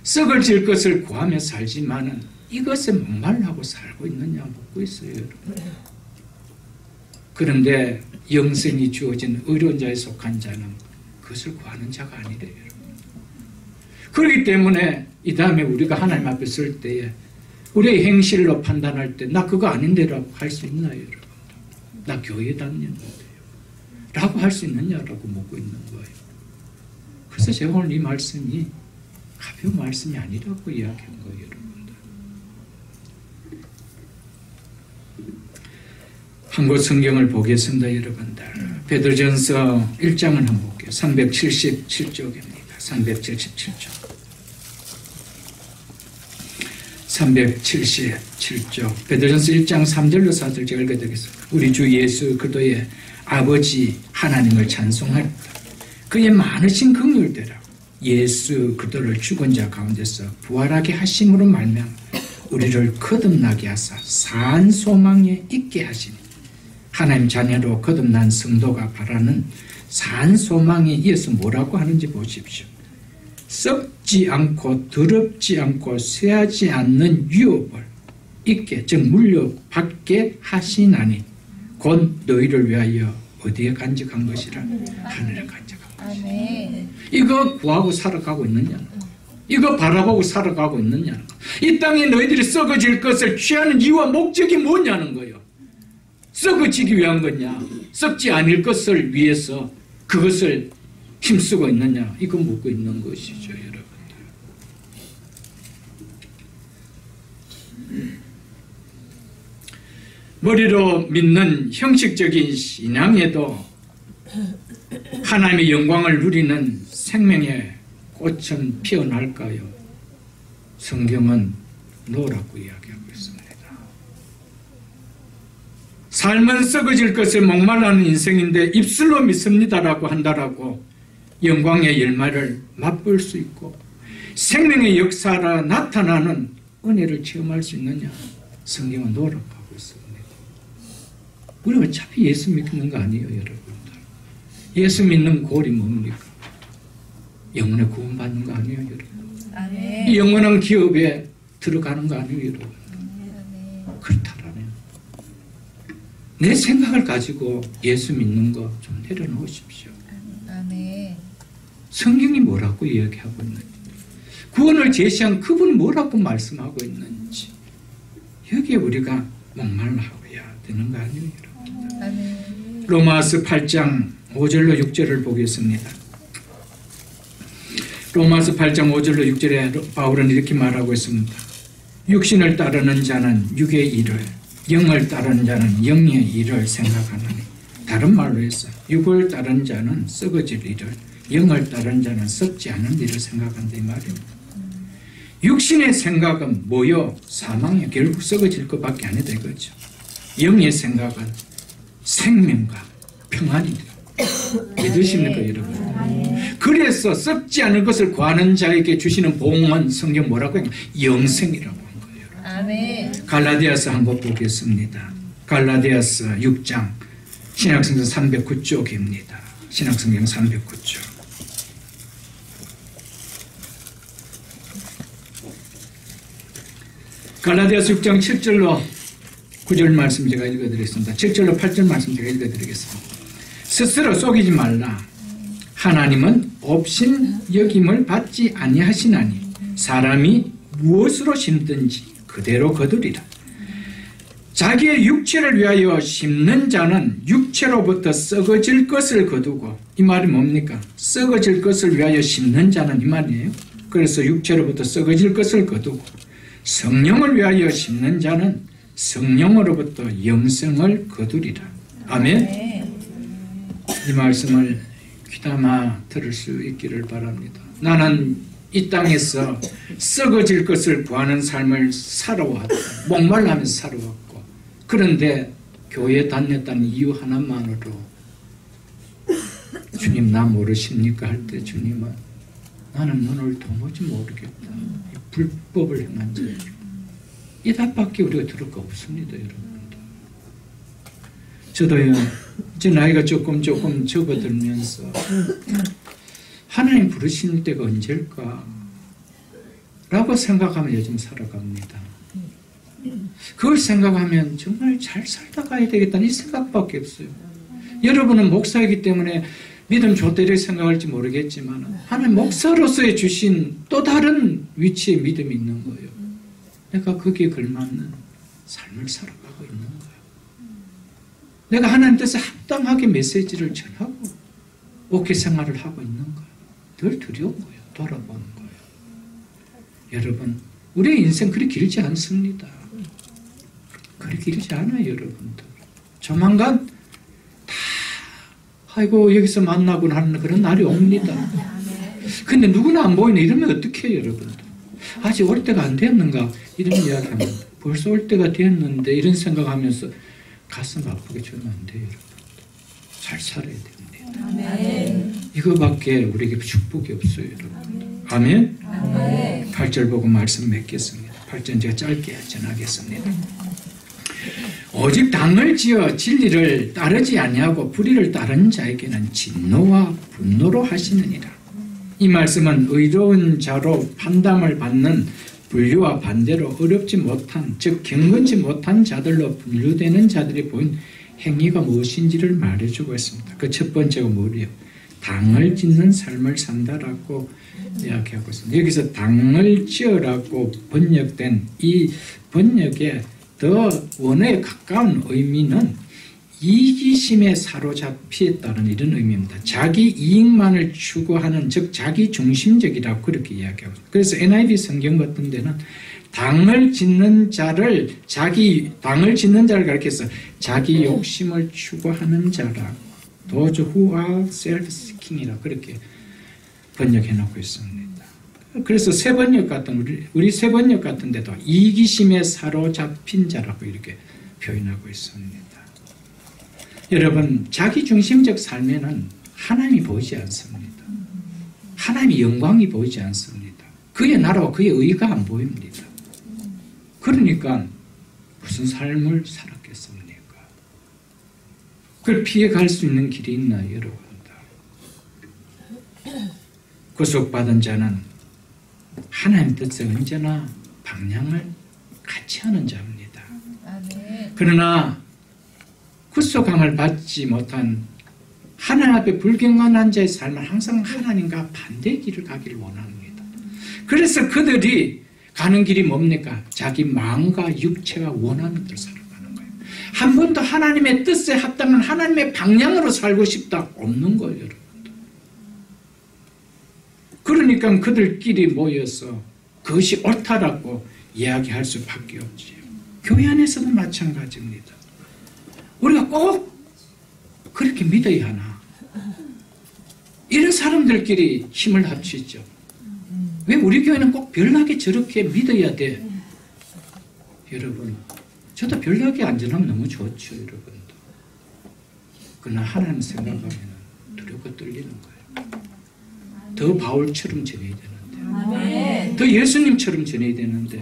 썩어질 것을 구하며 살지만은 이것에 목말라고 살고 있느냐 묻고 있어요. 여러분. 그런데 영생이 주어진 의로운 자에 속한 자는 그것을 구하는 자가 아니래요. 그렇기 때문에 이 다음에 우리가 하나님 앞에 설 때에 우리의 행실로 판단할 때 나 그거 아닌데라고 할 수 있나요? 여러분? 나 교회 다녔는데요 라고 할 수 있느냐라고 묻고 있는 거예요. 그래서 제가 오늘 이 말씀이 가벼운 말씀이 아니라고 이야기한 거예요. 여러분들. 한 곳 성경을 보겠습니다. 여러분들. 베드로전서 1장을 한번 볼게요. 377쪽입니다. 377쪽. 377쪽. 베드로전서 1장 3절로 4절 제가 읽어드리겠습니다. 우리 주 예수 그리스도의 아버지 하나님을 찬송하리다. 그의 많으신 긍휼대로 예수 그리스도를 죽은 자 가운데서 부활하게 하심으로 말미암아 우리를 거듭나게 하사 산 소망에 있게 하시니 하나님 자녀로 거듭난 성도가 바라는 산 소망에 이어서 뭐라고 하는지 보십시오. 썩지 않고 더럽지 않고 쇠하지 않는 유업을 있게 즉 물려받게 하시나니 곧 너희를 위하여 어디에 간직한 것이라 하늘에 간직한 것이라. 이거 구하고 살아가고 있느냐? 이거 바라보고 살아가고 있느냐? 이 땅에 너희들이 썩어질 것을 취하는 이유와 목적이 뭐냐는 거예요. 썩어지기 위한 거냐? 썩지 않을 것을 위해서 그것을 힘쓰고 있느냐? 이거 묻고 있는 것이죠, 여러분들. 머리로 믿는 형식적인 신앙에도 하나님의 영광을 누리는 생명의 꽃은 피어날까요? 성경은 노라고 이야기하고 있습니다. 삶은 썩어질 것을 목말라는 인생인데 입술로 믿습니다라고 한다라고 영광의 열매를 맛볼 수 있고 생명의 역사라 나타나는 은혜를 체험할 수 있느냐? 성경은 노라고 하고 있습니다. 우리 어차피 예수 믿는 거 아니에요, 여러분들. 예수 믿는 골이 뭡니까? 영혼의 구원받는 거 아니에요, 여러분. 이 영원한 기업에 들어가는 거 아니에요, 여러분. 그렇다라면 내 생각을 가지고 예수 믿는 거 좀 내려놓으십시오. 성경이 뭐라고 이야기하고 있는지, 구원을 제시한 그분이 뭐라고 말씀하고 있는지 여기에 우리가 목말라야 되는 거 아니에요, 여러분. 로마서 8장 5절로 6절을 보겠습니다. 로마서 8장 5절로 6절에 바울은 이렇게 말하고 있습니다. 육신을 따르는 자는 육의 일을, 영을 따르는 자는 영의 일을 생각하느니, 다른 말로 해서 육을 따르는 자는 썩어질 일을, 영을 따르는 자는 썩지 않은 일을 생각한다 이 말입니다. 육신의 생각은 뭐요? 사망에 결국 썩어질 것밖에 안 되겠죠. 영의 생각은 생명과 평안입니다. 믿으십니까, 여러분? 그래서 썩지 않을 것을 구하는 자에게 주시는 복은 성경 뭐라고 해요? 영생이라고 한 거예요. 갈라디아서 한번 보겠습니다. 갈라디아서 6장 신약성경 309쪽입니다. 신약성경 309쪽. 갈라디아서 6장 7절로 9절 말씀 제가 읽어드리겠습니다. 7절로 8절 말씀 제가 읽어드리겠습니다. 스스로 속이지 말라. 하나님은 업신 여김을 받지 아니하시나니 사람이 무엇으로 심든지 그대로 거두리라. 자기의 육체를 위하여 심는 자는 육체로부터 썩어질 것을 거두고, 이 말이 뭡니까? 썩어질 것을 위하여 심는 자는 이 말이에요. 그래서 육체로부터 썩어질 것을 거두고 성령을 위하여 심는 자는 성령으로부터 영생을 거두리라. 아멘. 네. 이 말씀을 귀담아 들을 수 있기를 바랍니다. 나는 이 땅에서 썩어질 것을 구하는 삶을 살아왔고 목말라면서 살아왔고, 그런데 교회에 다녔다는 이유 하나만으로 주님 나 모르십니까 할 때 주님은 나는 너를 도무지 모르겠다. 불법을 행한 자. 이 답밖에 우리가 들을 거 없습니다, 여러분들. 저도요, 이제 나이가 조금 접어들면서 하나님 부르시는 때가 언제일까? 라고 생각하면 요즘 살아갑니다. 그걸 생각하면 정말 잘 살다 가야 되겠다는 이 생각밖에 없어요. 여러분은 목사이기 때문에 믿음 좆대를 생각할지 모르겠지만 하나님 목사로서의 주신 또 다른 위치에 믿음이 있는 거예요. 내가 거기에 걸맞는 삶을 살아가고 있는 거예요. 내가 하나님 뜻에 합당하게 메시지를 전하고 목회 생활을 하고 있는 거예요. 덜 두려운 거예요. 돌아보는 거예요. 여러분, 우리의 인생 그리 길지 않습니다. 그리 길지 않아요, 여러분들. 조만간 다 아이고 여기서 만나고 하는 그런 날이 옵니다. 근데 누구나 안 보이네. 이러면 어떻게 해요, 여러분들? 아직 올 때가 안 되었는가? 이런 이야기하면 벌써 올 때가 되었는데 이런 생각하면서 가슴 아프게 주면 안 돼요, 여러분. 잘 살아야 됩니다. 아멘. 이거밖에 우리에게 축복이 없어요, 여러분. 아멘? 아멘. 8절 보고 말씀 맺겠습니다. 8절 제가 짧게 전하겠습니다. 오직 당을 지어 진리를 따르지 아니하고 불의를 따르는 자에게는 진노와 분노로 하시느니라. 이 말씀은 의로운 자로 판단을 받는 분류와 반대로 어렵지 못한, 즉 경건치 못한 자들로 분류되는 자들이 보인 행위가 무엇인지를 말해주고 있습니다. 그 첫 번째가 뭐예요? 당을 짓는 삶을 산다라고 이야기하고 있습니다. 여기서 당을 지어라고 번역된 이 번역의 더 원어에 가까운 의미는 이기심에 사로잡히었다는 이런 의미입니다. 자기 이익만을 추구하는, 즉 자기 중심적이라고 그렇게 이야기하고 있습니다. 그래서 NIV 성경 같은 데는 당을 짓는 자를 가리켜서 자기 욕심을 추구하는 자라, those who are self-seeking이라 그렇게 번역해 놓고 있습니다. 그래서 새 번역 같은 우리 새 번역 같은 데도 이기심에 사로잡힌 자라고 이렇게 표현하고 있습니다. 여러분, 자기중심적 삶에는 하나님이 보이지 않습니다. 하나님의 영광이 보이지 않습니다. 그의 나라와 그의 의가 안 보입니다. 그러니까 무슨 삶을 살았겠습니까? 그걸 피해갈 수 있는 길이 있나요, 여러분들? 구속받은 자는 하나님 뜻에 언제나 방향을 같이 하는 자입니다. 아멘. 그러나 구속함을 받지 못한 하나님 앞에 불경건한 자의 삶은 항상 하나님과 반대의 길을 가기를 원합니다. 그래서 그들이 가는 길이 뭡니까? 자기 마음과 육체가 원하는 대로 살아가는 거예요. 한 번도 하나님의 뜻에 합당한 하나님의 방향으로 살고 싶다 없는 거예요, 여러분. 그러니까 그들끼리 모여서 그것이 옳다라고 이야기할 수밖에 없지요. 교회 안에서도 마찬가지입니다. 우리가 꼭 그렇게 믿어야 하나? 이런 사람들끼리 힘을 합치죠. 왜 우리 교회는 꼭 별나게 저렇게 믿어야 돼? 여러분, 저도 별나게 안전하면 너무 좋죠, 여러분도. 그러나 하나님 생각하면 두렵고 떨리는 거예요. 더 바울처럼 전해야 되는데, 아멘. 더 예수님처럼 전해야 되는데,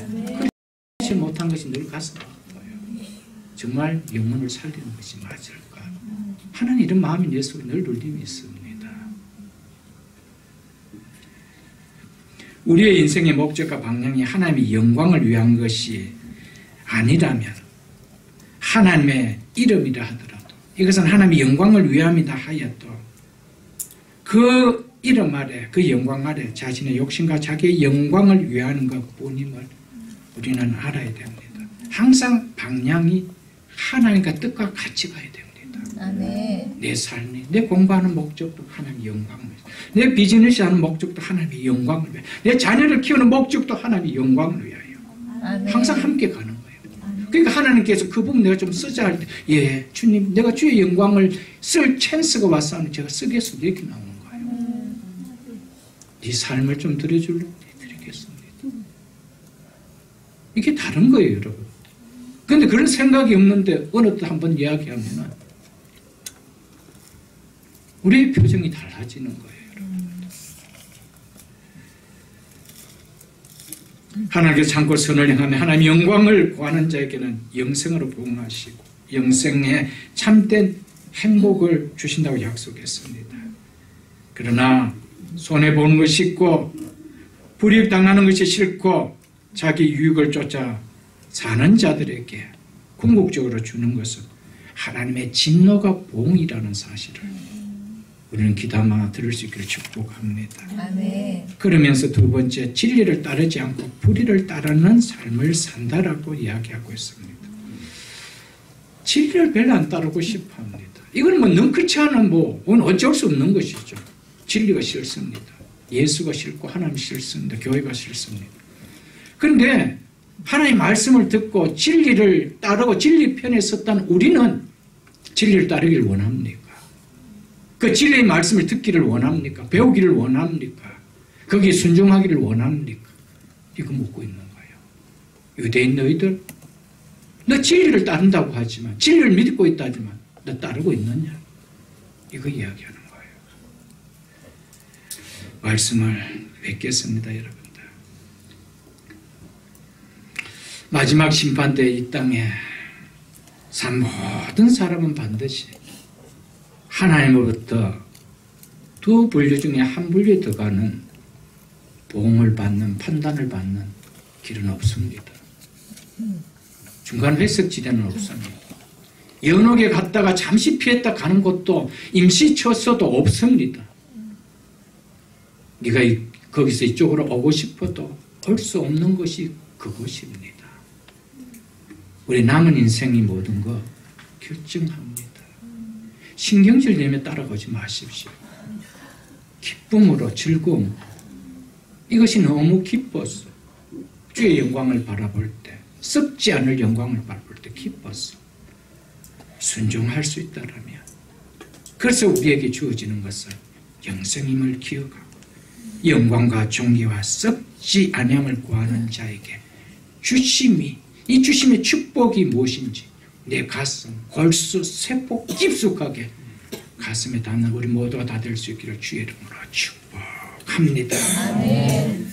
그렇지 못한 것이 늘 가슴 아파요. 정말 영혼을 살리는 것이 맞을까? 하나님 이런 마음이 내 속에 늘 눌림이 있습니다. 우리의 인생의 목적과 방향이 하나님의 영광을 위한 것이 아니라면, 하나님의 이름이라 하더라도, 이것은 하나님의 영광을 위함이다 하여도 그 이름 아래, 그 영광 아래 자신의 욕심과 자기의 영광을 위하는 것뿐임을 우리는 알아야 됩니다. 항상 방향이 하나님과 뜻과 같이 가야 됩니다. 아멘. 내 삶이, 내 공부하는 목적도 하나님의 영광을 위해, 내 비즈니스 하는 목적도 하나님의 영광을 위해, 내 자녀를 키우는 목적도 하나님의 영광을 위하여 아멘. 항상 함께 가는 거예요. 그러니까 하나님께서 그 부분 내가 좀 쓰자 할 때, 예, 주님, 내가 주의 영광을 쓸 찬스가 왔어 하면 제가 쓰겠습니다. 이렇게 나오는 거예요. 네 삶을 좀 드려줄래? 네, 드리겠습니다. 이게 다른 거예요, 여러분. 그런데 그런 생각이 없는데 어느 때 한번 이야기하면 우리의 표정이 달라지는 거예요. 하나님께서 참고 선을 행하며 하나님의 영광을 구하는 자에게는 영생으로 부응하시고 영생에 참된 행복을 주신다고 약속했습니다. 그러나 손해보는 것이 있고 불이익당하는 것이 싫고 자기 유익을 쫓아 사는 자들에게 궁극적으로 주는 것은 하나님의 진노가 봉이라는 사실을 우리는 귀담아 들을 수 있기를 축복합니다. 아멘. 그러면서 두 번째, 진리를 따르지 않고 불의를 따르는 삶을 산다라고 이야기하고 있습니다. 진리를 별로 안 따르고 싶어 합니다. 이건 뭐 능크치 않은 그건 어쩔 수 없는 것이죠. 진리가 싫습니다. 예수가 싫고 하나님 싫습니다. 교회가 싫습니다. 그런데 하나님의 말씀을 듣고 진리를 따르고 진리 편에 섰던 우리는 진리를 따르기를 원합니까? 그 진리의 말씀을 듣기를 원합니까? 배우기를 원합니까? 거기에 순종하기를 원합니까? 이거 묻고 있는 거예요. 유대인 너희들, 너 진리를 따른다고 하지만, 진리를 믿고 있다 하지만 너 따르고 있느냐? 이거 이야기하는 거예요. 말씀을 맺겠습니다, 여러분들. 마지막 심판 때 이 땅에 산 모든 사람은 반드시 하나님으로부터 두 분류 중에 한 분류에 들어가는 보응을 받는, 판단을 받는 길은 없습니다. 중간 회색지대는 없습니다. 연옥에 갔다가 잠시 피했다 가는 것도 임시 처소도 없습니다. 네가 거기서 이쪽으로 오고 싶어도 올 수 없는 것이 그것입니다. 우리 남은 인생이 모든 거 결정합니다. 신경질 내며 따라가지 마십시오. 기쁨으로, 즐거움, 이것이 너무 기뻤어. 주의 영광을 바라볼 때, 썩지 않을 영광을 바라볼 때 기뻤어. 순종할 수 있다라면, 그래서 우리에게 주어지는 것은 영생임을 기억하고 영광과 존귀와 썩지 아니함을 구하는 자에게 주심이, 이 주심의 축복이 무엇인지 내 가슴, 골수, 세포 깊숙하게 가슴에 닿는 우리 모두가 다 될 수 있기를 주의 이름으로 축복합니다. 아멘.